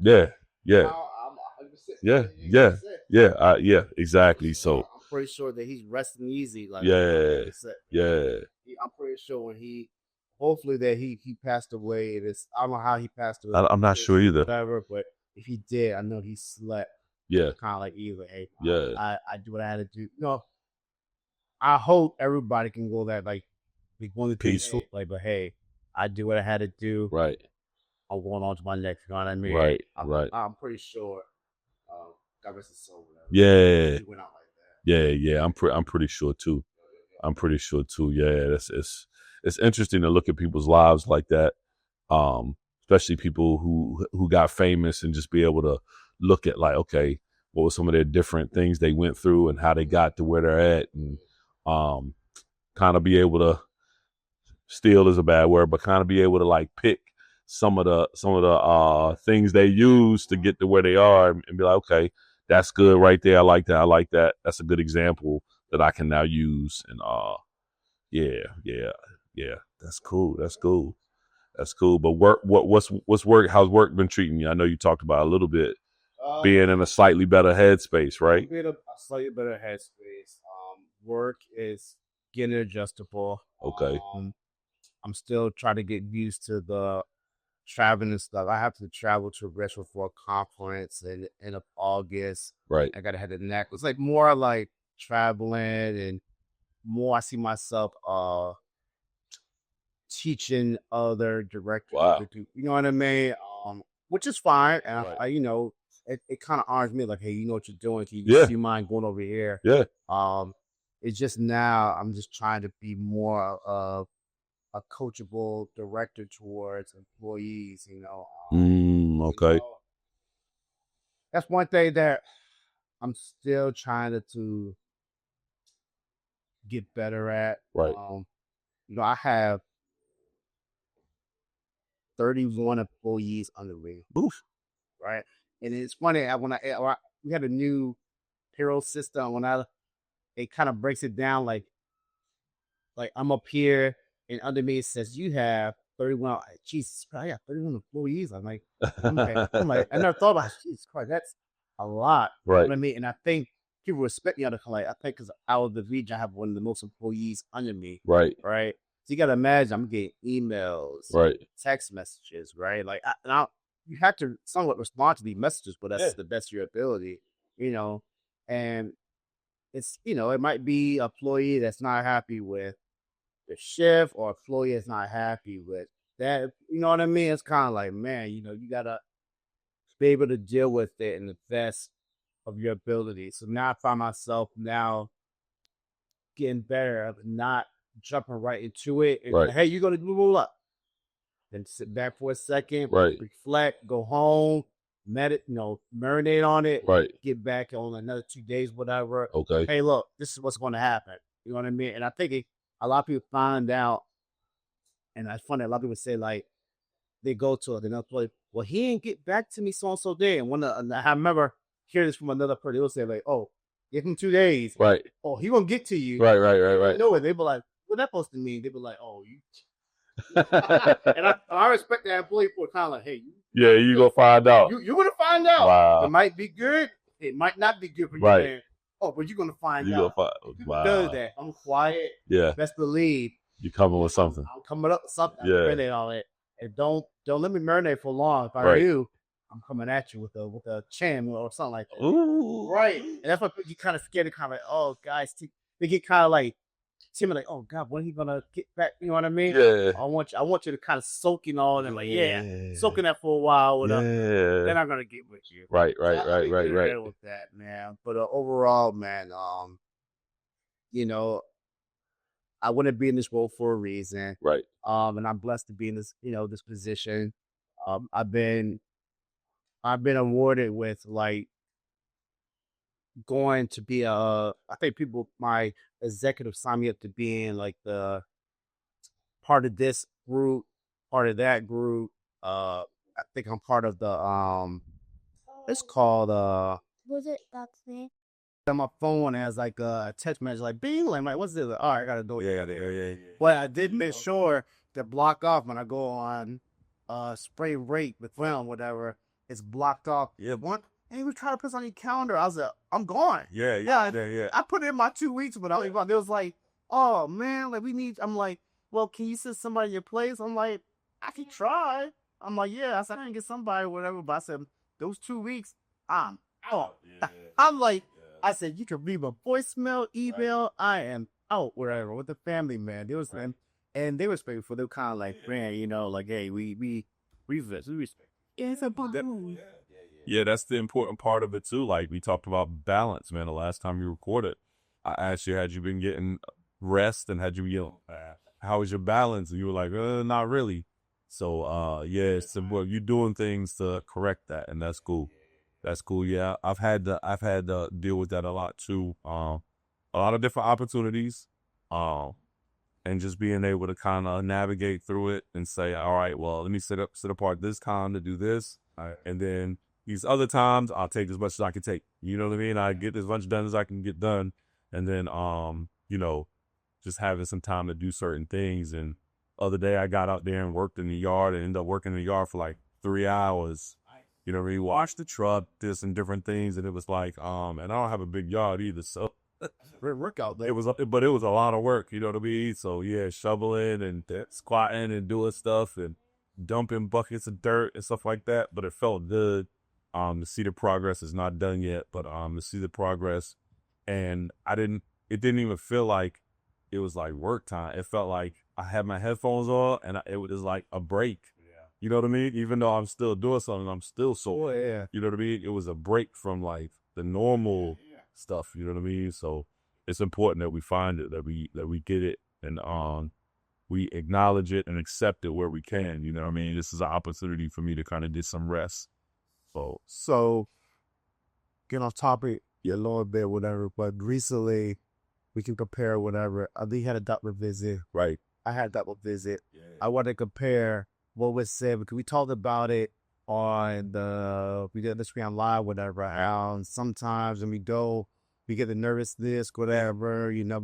S1: Yeah. Exactly. So
S2: I'm pretty sure that he's resting easy. Like
S1: yeah.
S2: I'm pretty sure when hopefully that he passed away. I don't know how he passed away.
S1: I'm not sure either.
S2: Whatever, but if he did, I know he slept.
S1: Yeah.
S2: Kind of like either. Hey,
S1: yeah.
S2: I do what I had to do. You know, I hope everybody can go that like one of the
S1: peaceful.
S2: But hey, I do what I had to do.
S1: Right.
S2: I'm going on to my next. You know what I mean?
S1: Right.
S2: I'm pretty sure. God rest his soul.
S1: Yeah.
S2: He went out like that.
S1: Yeah. I'm pretty sure too. Yeah. It's interesting to look at people's lives like that. Especially people who got famous and just be able to look at like, okay, what were some of their different things they went through and how they got to where they're at, and kind of be able to steal is a bad word, but kind of be able to like pick some of the things they use to get to where they are and be like, okay, that's good right there. I like that. I like that. That's a good example that I can now use. And yeah. That's cool. That's cool. That's cool. But what's work? How's work been treating you? I know you talked about it a little bit being in a slightly better headspace, right?
S2: Being a slightly better headspace. Work is getting adjustable.
S1: Okay.
S2: I'm still trying to get used to the traveling and stuff. I have to travel to Richmond for a conference in end of August.
S1: Right.
S2: I gotta head to NAC. It's like more like traveling and more I see myself teaching other directors
S1: Wow.
S2: to do, you know what I mean? Which is fine. And
S1: Right.
S2: I it kind of honors me like, hey, you know what you're doing. Do
S1: Yeah.
S2: you mind going over here?
S1: Yeah.
S2: It's just now I'm just trying to be more of a coachable director towards employees,
S1: Okay.
S2: That's one thing that I'm still trying to get better at.
S1: Right.
S2: I have 31 employees under me.
S1: Oof.
S2: Right. And it's funny we had a new payroll system it kind of breaks it down like I'm up here and under me it says you have 31. Jesus Christ, I got 31 employees. I'm like, okay. I never thought about it. Jesus Christ, that's a lot.
S1: Right.
S2: You know what I mean? And I think people respect me out of I think because out of the region I have one of the most employees under me.
S1: Right.
S2: Right. So you gotta imagine I'm getting emails,
S1: Right.
S2: text messages, right? Like you have to somewhat respond to these messages, but that's the best of your ability, and it's, it might be an employee that's not happy with the shift or an employee that's not happy with that. You know what I mean? It's kind of like, man, you gotta be able to deal with it in the best of your ability. So now I find myself now getting better at not jumping right into it. And,
S1: Right.
S2: hey, you're gonna move up. Then sit back for a second,
S1: Right.
S2: reflect, go home, marinate on it,
S1: Right.
S2: get back on another 2 days, whatever.
S1: Okay.
S2: Hey, look, this is what's going to happen. You know what I mean? And I think a lot of people find out, and it's funny, a lot of people say, like, they go to another place, well, he didn't get back to me so-and-so day. And I remember hearing this from another person, they'll say, like, oh, give him 2 days.
S1: Right.
S2: Oh, he won't get to you.
S1: Right.
S2: No, they be like, what that supposed to mean? They be like, oh, you. And I respect that employee for kind of like, hey,
S1: you gonna find out.
S2: You're gonna find out.
S1: Wow.
S2: It might be good. It might not be good for you.
S1: Right.
S2: Man. Oh, but you're gonna find
S1: You
S2: out.
S1: gonna find. Wow.
S2: Does that? I'm quiet.
S1: Yeah.
S2: Best believe
S1: You coming with something.
S2: I'm coming up with something.
S1: Yeah.
S2: Marinate on it, and don't let me marinate for long. If I
S1: Right.
S2: do, I'm coming at you with a chin or something like that.
S1: Ooh.
S2: Right. And that's why you kind of scared to kind of like, oh, guys, they get kind of like timid, like, oh God, when are he gonna get back? You know what I mean?
S1: Yeah.
S2: I want you to kind of soak in all and like, soaking that for a while. Then I'm gonna get with you.
S1: Right.
S2: With that, man. But overall, man, I wouldn't be in this role for a reason.
S1: Right.
S2: And I'm blessed to be in this, this position. I've been awarded with like going to be I think my executive signed me up to be in like the part of this group, part of that group. I think I'm part of the it's called
S4: Was it that's me?
S2: on my phone has like a text message like bing, like what's this? All right, I gotta do it.
S1: Yeah.
S2: But I did make sure to block off when I go on spring break with film, whatever. It's blocked off.
S5: Yeah.
S2: One, and he was trying to put this on your calendar. I was like, I'm gone.
S5: Yeah.
S2: I put it in my 2 weeks, but I was gone. They was like, oh man, like I'm like, well, can you send somebody in your place? I'm like, I can try. I'm like, yeah. I said I can get somebody or whatever, but I said those 2 weeks, I'm out. I'm like, I said you can leave a voicemail, email. I am out, wherever with the family, man. There was them, and they were respectful. They were kind of like, man, like, hey, we respect. Yeah, it's a boom.
S5: Yeah, that's the important part of it too. Like we talked about balance, man. The last time you recorded, I asked you, had you been getting rest and had you been, how was your balance? And you were like, not really. So, it's important. You're doing things to correct that, and that's cool. That's cool. Yeah, I've had to deal with that a lot too. A lot of different opportunities, and just being able to kind of navigate through it and say, all right, well, let me sit apart this time to do this, and then these other times I'll take as much as I can take. You know what I mean? I get as much done as I can get done. And then, you know, just having some time to do certain things. And other day I got out there and worked in the yard and ended up working in the yard for like 3 hours. You know what I mean? Washed the truck, did some different things. And it was like, and I don't have a big yard either. So
S2: Great workout there.
S5: it was a lot of work, you know what I mean? So yeah, shoveling and squatting and doing stuff and dumping buckets of dirt and stuff like that. But it felt good. To see the progress is not done yet, but to see the progress, and it didn't even feel like it was like work time. It felt like I had my headphones on and it was like a break.
S3: Yeah.
S5: You know what I mean? Even though I'm still doing something, I'm still sore.
S2: Oh, yeah.
S5: You know what I mean? It was a break from like the normal stuff. You know what I mean? So it's important that we find it, that we get it, and we acknowledge it and accept it where we can. You know what I mean? This is an opportunity for me to kind of get some rest.
S2: So get off topic a little bit, whatever. But recently, we can compare whatever. Lee had a doctor visit.
S5: Right.
S2: I had a doctor visit.
S5: Yeah.
S2: I want to compare what was said because we talked about it on we did Instagram Live, whatever. And sometimes when we go, we get the nervousness, whatever. You know,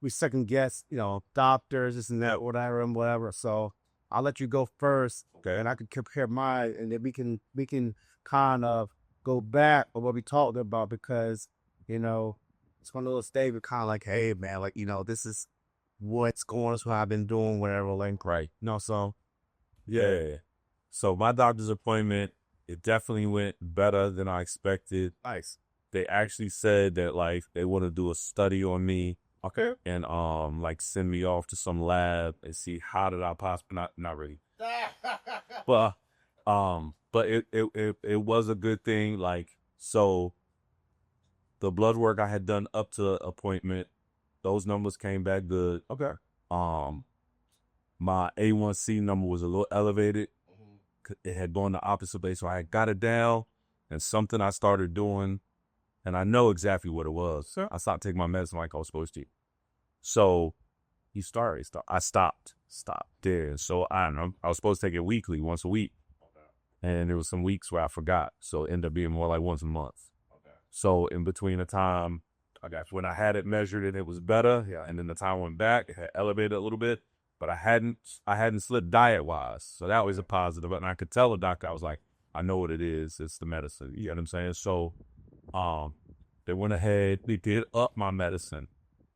S2: we second guess, you know, doctors, this and that, whatever and whatever. So I'll let you go first,
S5: Okay.
S2: and I can compare mine, and then we can kind of go back on what we talked about because, you know, it's one of those days we're kind of like, hey man, like, you know, this is what's going on, this is what I've been doing, whatever, like,
S5: Right.
S2: you know, so
S5: Yeah. So my doctor's appointment, it definitely went better than I expected.
S2: nice.
S5: They actually said that like they want to do a study on me.
S2: Okay.
S5: And like send me off to some lab and see how did I possibly not really. But it was a good thing. Like, so the blood work I had done up to the appointment, those numbers came back good.
S2: Okay.
S5: My A1C number was a little elevated. It had gone the opposite way, so I had got it down, and something I started doing, and I know exactly what it was.
S2: Sure.
S5: I stopped taking my medicine like I was supposed to. So I stopped there. So I don't know. I was supposed to take it weekly, once a week. And there was some weeks where I forgot. So it ended up being more like once a month. So in between the time, I guess when I had it measured and it was better, and then the time went back, it had elevated a little bit, but I hadn't slipped diet wise. So that was a positive. And I could tell the doctor, I was like, I know what it is. It's the medicine. You know what I'm saying? So they went ahead, they did up my medicine.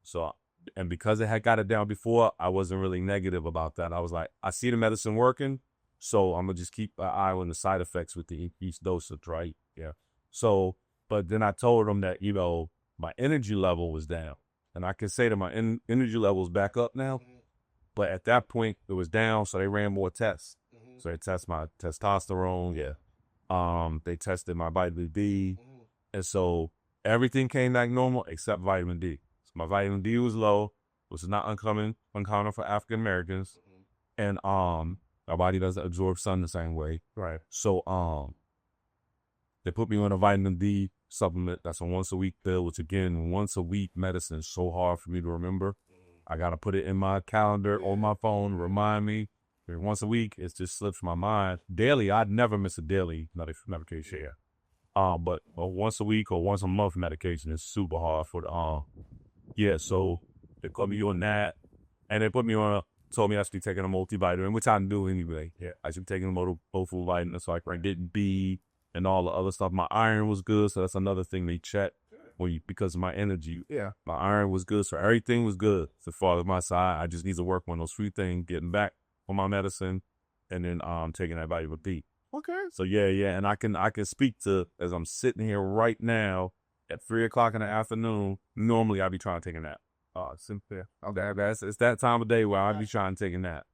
S5: So, and because it had got it down before, I wasn't really negative about that. I was like, I see the medicine working, so I'm gonna just keep an eye on the side effects with the increased dosage, right? Yeah. So, but then I told them that, you know, my energy level was down, and I can say that my energy level is back up now. But at that point, it was down, so they ran more tests. So they tested my testosterone. Yeah. They tested my vitamin D, and so everything came back normal except vitamin D. So my vitamin D was low, which is not uncommon for African Americans, and our body doesn't absorb sun the same way.
S2: Right.
S5: So they put me on a vitamin D supplement. That's a once a week pill, which again, once a week medicine is so hard for me to remember. I gotta put it in my calendar on my phone, remind me. Once a week, it just slips my mind. Daily, I'd never miss a daily medication. Yeah. But once a week or once a month medication is super hard for the so they put me on that, and they put me on told me I should be taking a multivitamin, which I do anyway. Yeah, I should be taking a multivitamin so I can get B and all the other stuff. My iron was good, so that's another thing they check because of my energy.
S2: Yeah.
S5: My iron was good, so everything was good so far as my side. I just need to work on those three things, getting back on my medicine, and then taking that vitamin D.
S2: Okay.
S5: So yeah, and I can speak to, as I'm sitting here right now at 3:00 in the afternoon. Normally I'd be trying to take a nap. Cynthia. Okay, it's that time of day where I'd be trying to take a nap.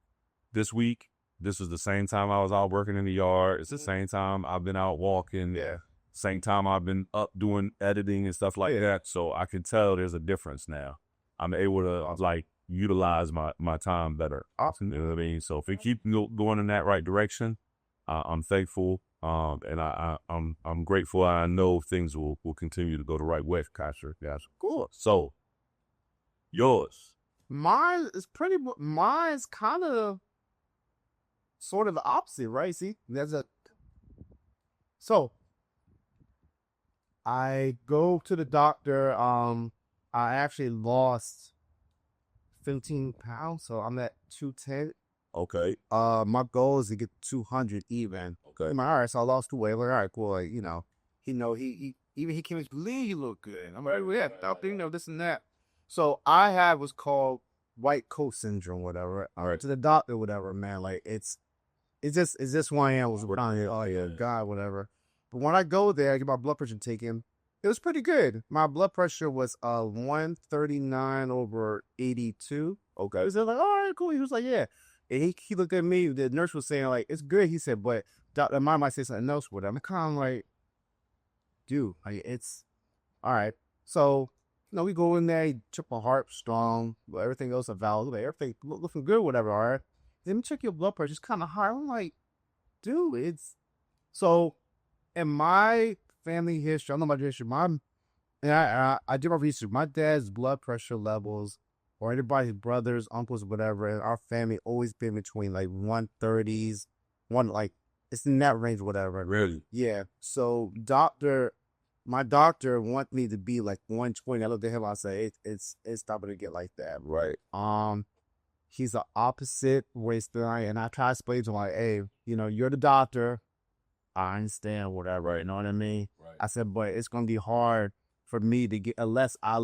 S5: This week, this was the same time I was out working in the yard. It's the same time I've been out walking.
S2: Yeah.
S5: Same time I've been up doing editing and stuff like that. So I can tell there's a difference now. I'm able to like utilize my time better.
S2: Awesome.
S5: You know what I mean? So if we keep going in that right direction, I'm thankful. And I'm grateful. I know things will continue to go the right way, Kasher. Yes.
S2: Cool.
S5: So yours.
S2: Mine's kind of sort of the opposite, right? See, So I go to the doctor. I actually lost 15 pounds, so I'm at 210.
S5: Okay.
S2: My goal is to get 200 even.
S5: Okay.
S2: I'm like, all right, so I lost the weight. I'm like, all right, cool. Like, he even he came to believe he looked good. I'm like, yeah, this and that. So I had what's called white coat syndrome, whatever. All right, to the doctor, whatever, man. Like it's just who I am. Was around here. Oh yeah, God, whatever. But when I go there, I get my blood pressure taken. It was pretty good. My blood pressure was 139/82. Okay. He was like, all right, cool. He was like, yeah. And he looked at me. The nurse was saying like, it's good. He said, but Doctor Mine might say something else with it. I'm kind of like, dude, like it's all right. So we go in there. He check my heart strong, but everything else is valid. Like, everything looking good, whatever. All right. Let me check your blood pressure. It's kind of high. I'm like, dude, it's so. In my family history, I don't know my history. I did my research. My dad's blood pressure levels, or anybody's brothers, uncles, whatever, in our family always been between like 130s, it's in that range, whatever.
S5: Really?
S2: Yeah. So my doctor want me to be like 120. I looked at him. I said, it's stopping to get like that.
S5: Right.
S2: He's the opposite race than I am. And I try to explain to him like, hey, you're the doctor. I understand whatever, you know what I mean?
S5: Right.
S2: I said, but it's going to be hard for me to get, unless I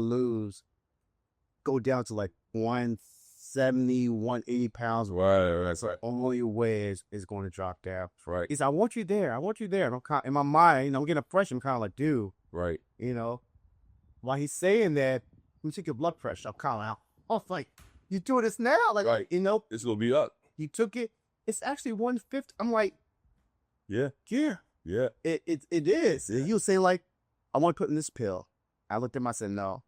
S2: go down to like 170, 180 pounds.
S5: Right.
S2: So the only way is going to drop down.
S5: Right.
S2: He said, I want you there. And in my mind, I'm getting a pressure. I'm kind of like, dude.
S5: Right.
S2: While he's saying that, let me take your blood pressure. I'm kind of like, oh, like, you doing this now? Like,
S5: right. It's going to be up.
S2: He took it. It's actually 150. I'm like,
S5: yeah.
S2: It is. He was saying like, I want to put in this pill. I looked at him. I said, no.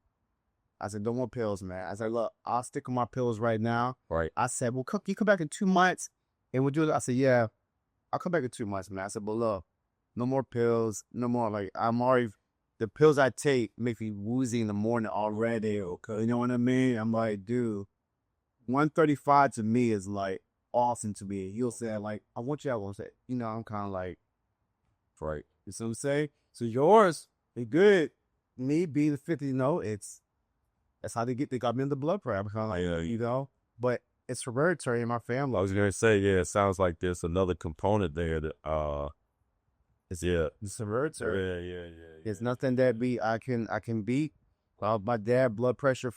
S2: I said, no more pills, man. I said, look, I'll stick with my pills right now.
S5: Right.
S2: I said, well, you come back in 2 months and we'll do it. I said, yeah, I'll come back in 2 months, man. I said, but look, no more pills, no more. Like, the pills I take make me woozy in the morning already. Okay. You know what I mean? I'm like, dude, 135 to me is like awesome to me. He'll say, like, I want you to say, I'm kind of like,
S5: right.
S2: You see what I'm saying? So yours, they good. Me being the 50, that's how they got me in the blood pressure. I'm kind of like, but it's hereditary in my family.
S5: I was going to say, yeah, it sounds like there's another component there that,
S2: it's hereditary.
S5: Yeah.
S2: There's nothing that I can beat. My dad blood pressure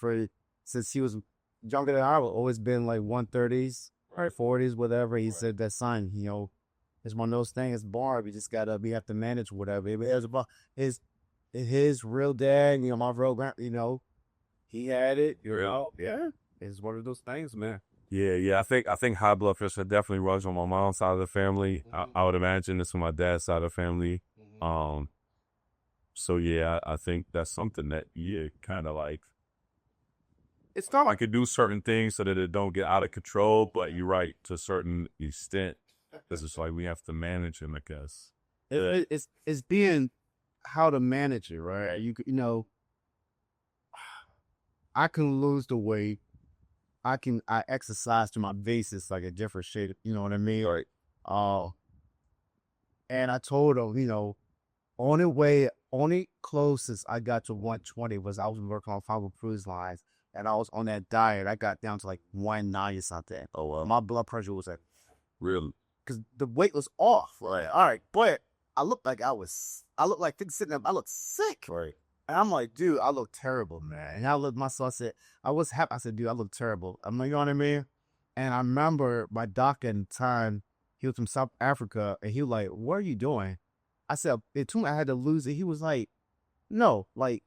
S2: since he was younger than I, always been like 130s, right, 40s, whatever. He said that sign, it's one of those things. It's Barb. You just we have to manage whatever. It's about his real dad. My real grand. He had it. Yeah. It's one of those things, man.
S5: Yeah. I think high blood pressure definitely runs on my mom's side of the family. Mm-hmm. I would imagine it's on my dad's side of the family. Mm-hmm. So yeah, I think that's something that kind of like. It's not like I could do certain things so that it don't get out of control, but you're right to a certain extent. Because it's like we have to manage him, I guess.
S2: It's being how to manage it, right? I can lose the weight. I exercise to my basis like a different shape. You know what I mean?
S5: Right.
S2: And I told him, only closest I got to 120 was I was working on Five Cruise Lines, and I was on that diet. I got down to like 190 or something. Oh, well. My blood pressure was like,
S5: really?
S2: Because the weight was off. Right. All right. But I looked like I looked like sitting up. I looked sick.
S5: Right.
S2: And I'm like, dude, I look terrible, man. And I looked myself, I said, I was happy. I said, dude, I look terrible. I'm like, you know what I mean? And I remember my doctor at the time, he was from South Africa, and he was like, what are you doing? I said, it told me I had to lose it. He was like, no, like,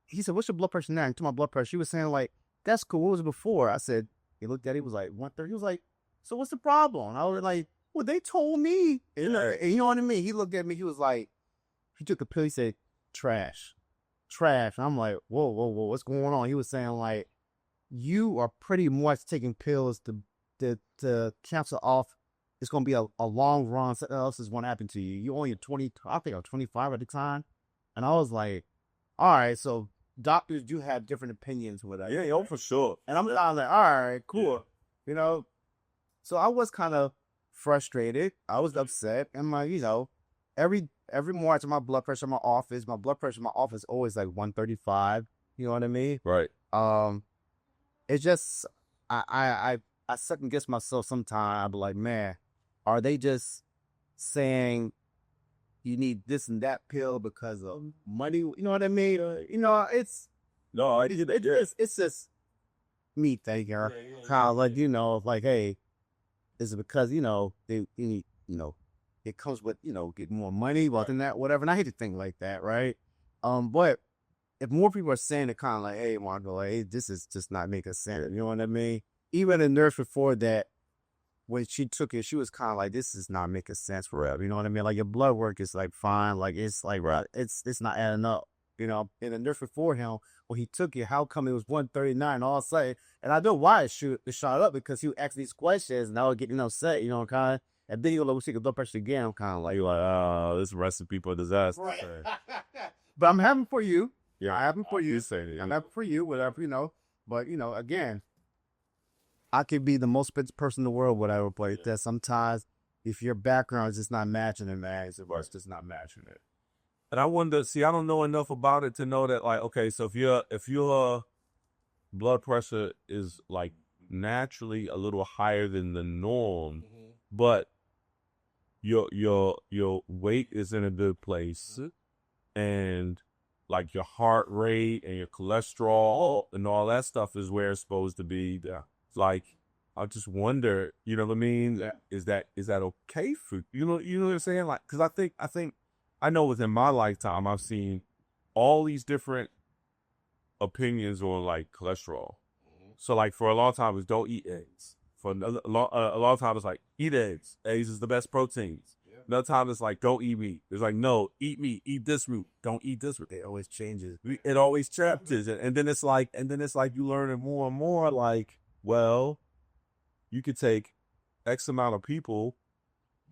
S2: he said, what's your blood pressure now? And to my blood pressure, he was saying like, that's cool. What was it before? I said, he looked at it, he was like, 130. He was like, so what's the problem? I was like, well, they told me. And you know what I mean? He looked at me. He was like, he took a pill. He said, trash. And I'm like, whoa, what's going on? He was saying like, you are pretty much taking pills to cancel off. It's going to be a long run. Something else is going to happen to you. You only 20, I think I was 25 at the time. And I was like, all right, so doctors do have different opinions with that.
S5: Yeah, for sure.
S2: And I'm like, all right, cool. So I was kind of frustrated. I was upset. And like, every morning to my blood pressure in my office. My blood pressure in my office always like 135. You know what I mean?
S5: Right.
S2: It's just I second guess myself sometimes. I be like, man, are they just saying you need this and that pill because of money? You know what I mean? It's
S5: No, I
S2: it's just me thinking, kind of like like, hey, is it because they it comes with get more money, well than that, whatever. And I hate to think like that, right? But if more people are saying it, kind of like, hey, Marco, like, hey, this is just not making sense. You know what I mean? Even the nurse before that, when she took it, she was kind of like, this is not making sense for her. You know what I mean? Like your blood work is like fine, like it's like right, it's not adding up. And the nurse before him, when he took it, how come it was 139 all of a sudden? And I know why it shot up, because he would ask these questions and I was getting upset, kind of. And then he would look at the blood pressure again. I'm kind of like,
S5: oh, this recipe for disaster.
S2: right. But I'm happy for you.
S5: Yeah,
S2: I'm happy for you.
S5: I'm
S2: I'm happy for you, whatever, But, again, I could be the most expensive person in the world, whatever, but that sometimes if your background is just not matching it, man, it's just not matching it.
S5: And I wonder, see, I don't know enough about it to know that, like, okay, so if your blood pressure is like naturally a little higher than the norm, but your weight is in a good place, and like your heart rate and your cholesterol and all that stuff is where it's supposed to be. Like, I just wonder, you know what I mean? Is that okay for you know what I'm saying? Like, because I think I know within my lifetime I've seen all these different opinions on like cholesterol. So like for a long time it was don't eat eggs. For a long time it's like eat eggs. Eggs is the best proteins. Another time it's like don't eat meat. It's like no, eat meat, eat this root, don't eat this root.
S2: It always changes.
S5: It always changes, and then it's like you learning more and more. Like, well, you could take X amount of people,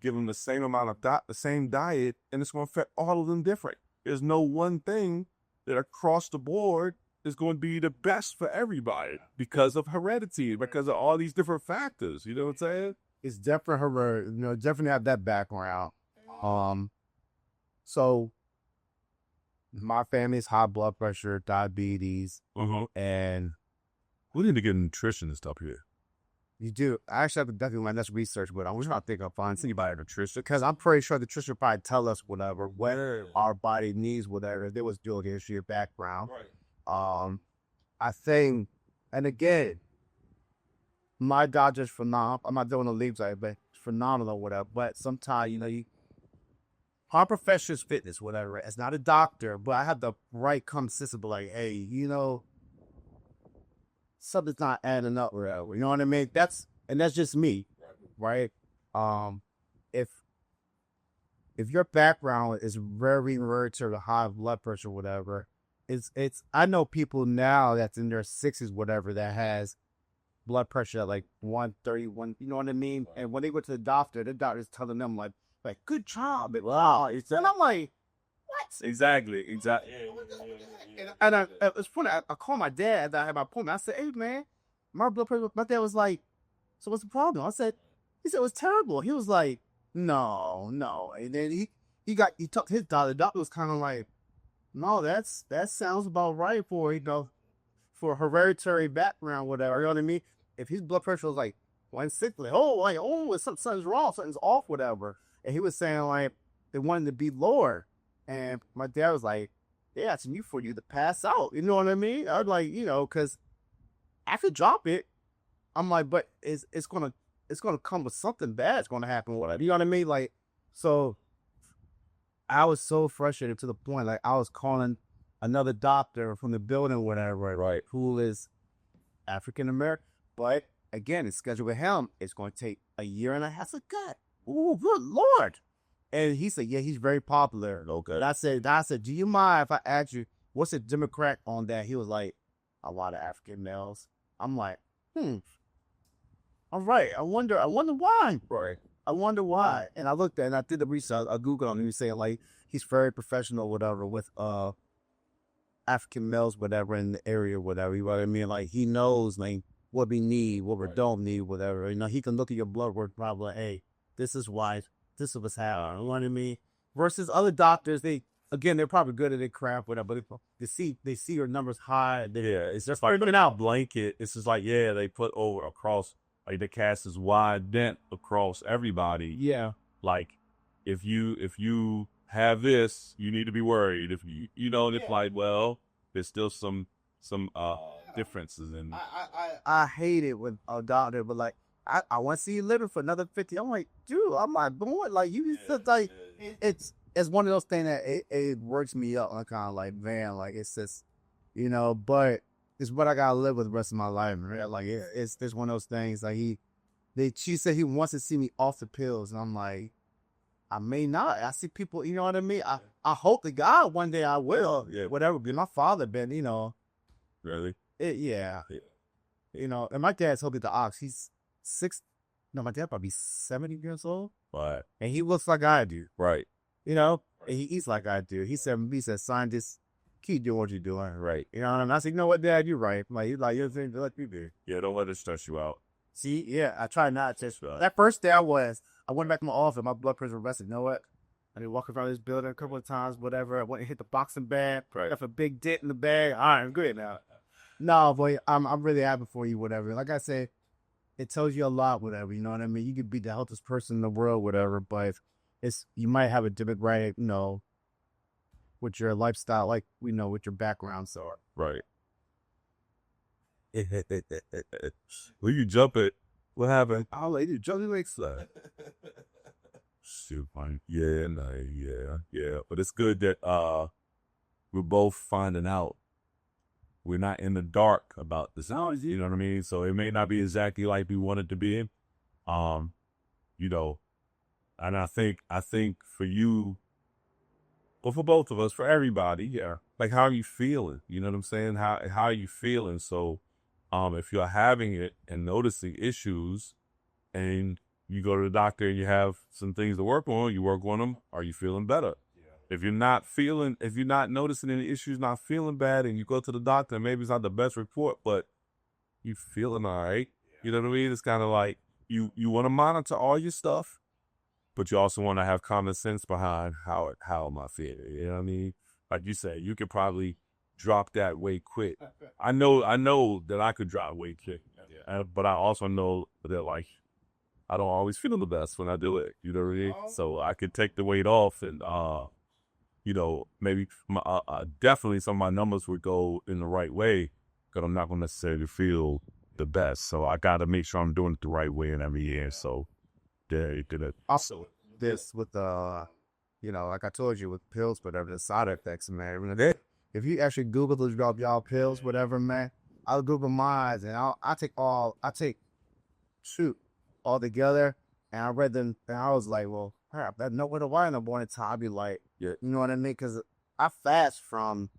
S5: give them the same amount of the same diet, and it's going to affect all of them different. There's no one thing that across the board is going to be the best for everybody because of heredity, because of all these different factors. You know what I'm saying?
S2: It's definitely definitely have that background. So my family's high blood pressure, diabetes, and
S5: we need to get a nutritionist up here.
S2: You do. I actually have to definitely my next research, but I'm just trying to think of find anybody a nutritionist, because I'm pretty sure the nutritionist will probably tell us whatever, what our body needs, whatever. If there was dual history or background. Right. I think, and again, my doctor's phenomenal. I'm not doing the leaves, but phenomenal, whatever. But sometimes, our profession is fitness, whatever. It's not a doctor, but I have the right common sense to be like, hey, something's not adding up, whatever. You know what I mean? That's just me, right? If your background is very to the high blood pressure, whatever, it's I know people now that's in their 60s, whatever, that has blood pressure at like 131, you know what I mean? And when they go to the doctor's telling them like good job, wow. And I'm like, what?
S5: Exactly.
S2: And it's funny. I called my dad. I had my appointment. I said, "Hey, man, my blood pressure." My dad was like, "So what's the problem?" He said it was terrible. He was like, "No." And then he talked to his doctor. The doctor was kind of like, "No, that sounds about right for for hereditary background, whatever." You know what I mean? If his blood pressure was like 160, something's wrong, something's off, whatever. And he was saying like they wanted to be lower, and my dad was like, "They're asking you for you to pass out." You know what I mean? I was like, because I could drop it. I'm like, but it's gonna come with something bad. It's gonna happen, whatever. You know what I mean? Like, so I was so frustrated to the point like I was calling another doctor from the building, whatever, right? Who is African American, but again, it's scheduled with him. It's going to take a year and a half. I said, God, oh, good Lord. And he said, yeah, he's very popular. Okay. And I said, do you mind if I ask you, what's the Democrat on that? He was like, a lot of African males. I'm like, all right. I wonder why. Right. I wonder why. And I looked at it and I did the research. I Googled him and he was saying like, he's very professional, whatever, with African males, whatever, in the area, whatever. You know what I mean? Like, he knows like what we need, what we don't need, whatever. He can look at your blood work, probably, hey, this is why, this is what's happening. You know what I mean? versus other doctors, they're probably good at their craft, whatever. But they see your numbers high.
S5: It's just like putting out blanket. It's just like, yeah, they put over across, like they cast this wide dent across everybody.
S2: Yeah.
S5: Like if you have this, you need to be worried. If you know, and it's like, well, there's still some differences in.
S2: I hate it when a doctor, but like I want to see you living for another 50. I'm like, dude, I'm not born. Like you just like it's one of those things that it works me up. I'm kind of like, man, like it's just, but it's what I gotta live with the rest of my life. Right? Like it's one of those things. Like she said he wants to see me off the pills, and I'm like, I may not. I see people, you know what I mean. I hope to God one day I will.
S5: Yeah.
S2: Whatever. But my father been,
S5: Really?
S2: yeah. And my dad's hooked at the ox. He's my dad probably 70 years old.
S5: Right.
S2: And he looks like I do.
S5: Right.
S2: And he eats like I do. He said, son, just keep doing what you're doing.
S5: Right.
S2: You know what I mean? I said, you know what, Dad, you're right. You're saying, let me do.
S5: Yeah, don't let it stress you out.
S2: See, yeah, I try not to. That first day I went back to my office, my blood pressure rested. You know what? I did walk around this building a couple of times, whatever. I went and hit the boxing bag.
S5: Right.
S2: Got a big dent in the bag. All right, I'm good now. No, boy, I'm really happy for you, whatever. Like I said, it tells you a lot, whatever. You know what I mean? You could be the healthiest person in the world, whatever, but you might have a demographic, with your lifestyle, like we know what your backgrounds are.
S5: Right. Will you jump it? What happened?
S2: I'll let you jump the lakeside.
S5: Shoot, fine. Yeah, no, yeah. But it's good that we're both finding out. We're not in the dark about this. You know what I mean? So it may not be exactly like we want it to be. And I think for you, well, for both of us, for everybody, yeah. Like, how are you feeling? You know what I'm saying? How are you feeling? So, if you're having it and noticing issues, and you go to the doctor and you have some things to work on, you work on them. Are you feeling better? Yeah. If you're not noticing any issues, not feeling bad, and you go to the doctor, and maybe it's not the best report, but you feeling all right. Yeah. You know what I mean? It's kind of like you want to monitor all your stuff, but you also want to have common sense behind how am I feeling? You know what I mean? Like you said, you could probably drop that weight quick. I know that I could drop weight quick, but I also know that like I don't always feel the best when I do it. You know what I mean? So I could take the weight off, and maybe definitely some of my numbers would go in the right way, because I'm not going to necessarily feel the best. So I got to make sure I'm doing it the right way in every year. So there you did it.
S2: Also, this with like I told you with pills, whatever, the side effects, man. If you actually Google those y'all pills, whatever, man, I'll Google mine, and I take two all together, and I read them, and I was like, well, crap, that nowhere to why in the morning time. I'd be like,
S5: yeah,
S2: you know what I mean? Because I fast from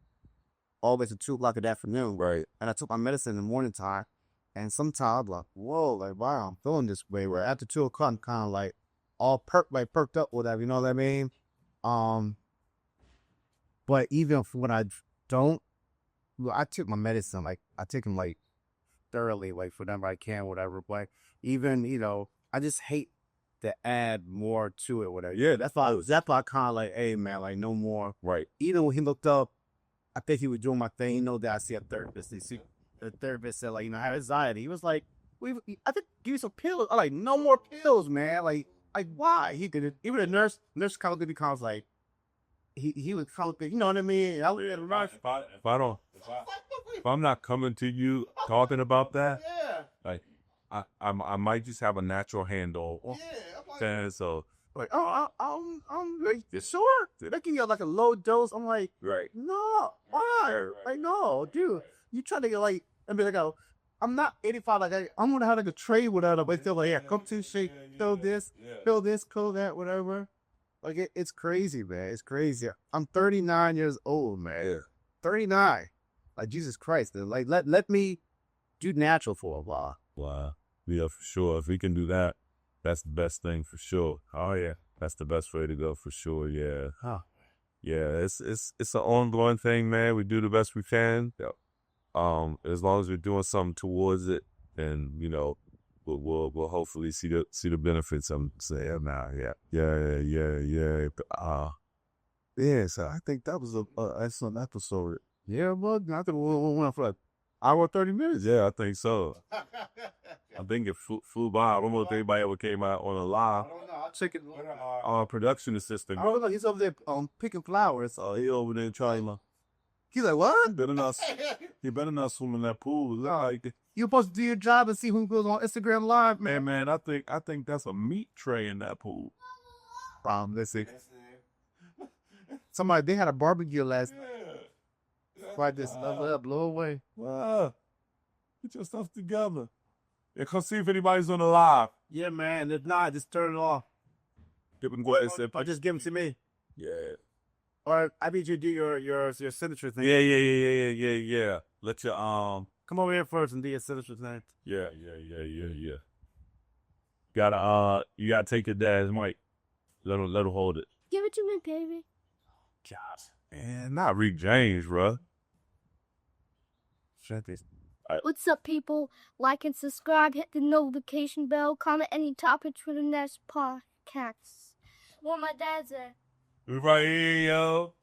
S2: always at 2 o'clock in the afternoon,
S5: right?
S2: And I took my medicine in the morning time, and sometimes I'm like, whoa, like wow, I'm feeling this way. Where after 2 o'clock, I'm kind of like all perked up, whatever. You know what I mean? But even when I don't, I took my medicine, like I take them like thoroughly, like whenever I can, whatever. But even, I just hate to add more to it, whatever.
S5: Yeah,
S2: that's why I kind of like, hey man, like no more.
S5: Right.
S2: Even when he looked up, I think he was doing my thing. That I see a therapist. The therapist said like, I have anxiety. He was like, I think give you some pills. I'm like, no more pills, man. Like why? He did it. Even the nurse kind of looked at me, kind of like, he was kind of, you know what I mean?
S5: If I'm not coming to you talking about that, like I might just have a natural handle. Yeah. So
S2: like, I'm like, sure. They can get like a low dose. I'm like,
S5: right.
S2: No, why? Like, no, dude. You trying to get like, I mean, like, I'm not 85. Like, I'm gonna have like a trade without a, but still like, yeah, come to shake, fill this, fill that, whatever. Like, it's crazy, man. It's crazy. I'm 39 years old, man.
S5: Yeah.
S2: 39. Like, Jesus Christ. Dude. Like, let me do natural for a while.
S5: Wow. Yeah, for sure. If we can do that, that's the best thing for sure. Oh yeah, that's the best way to go for sure. Yeah.
S2: Huh.
S5: Yeah, it's an ongoing thing, man. We do the best we can. As long as we're doing something towards it, and we'll hopefully see the benefits of saying now. Yeah. Yeah. So I think that was a excellent episode. Yeah, but I think we went for like hour 30 minutes. Yeah, I think so. I think it flew by. I don't know if anybody ever came out on a live.
S2: I don't know. I'll check it.
S5: Our production assistant.
S2: I don't know. He's over there picking flowers.
S5: So he over there trying to.
S2: He's like, what?
S5: He better not swim in that pool. Like,
S2: You're supposed to do your job and see who goes on Instagram Live, man.
S5: man, I think that's a meat tray in that pool.
S2: Let's see. Somebody, they had a barbecue last night. Right, this blow away.
S5: Well, get your stuff together. Yeah, come see if anybody's on the live.
S2: Yeah, man. If not, just turn it off.
S5: Give them go ahead and say,
S2: Or just give them to me.
S5: yeah.
S2: Or I need you to do your signature thing.
S5: Yeah. Let your
S2: Come over here first and do your signature thing.
S5: Yeah. You gotta take your dad's mic. Let him hold it.
S4: Give it to me, baby.
S5: God, man, not Rick James, bro.
S2: Shut this.
S4: What's up, people? Like and subscribe, hit the notification bell, comment any topics for the next podcast. Where my dad's at?
S5: We right here, yo.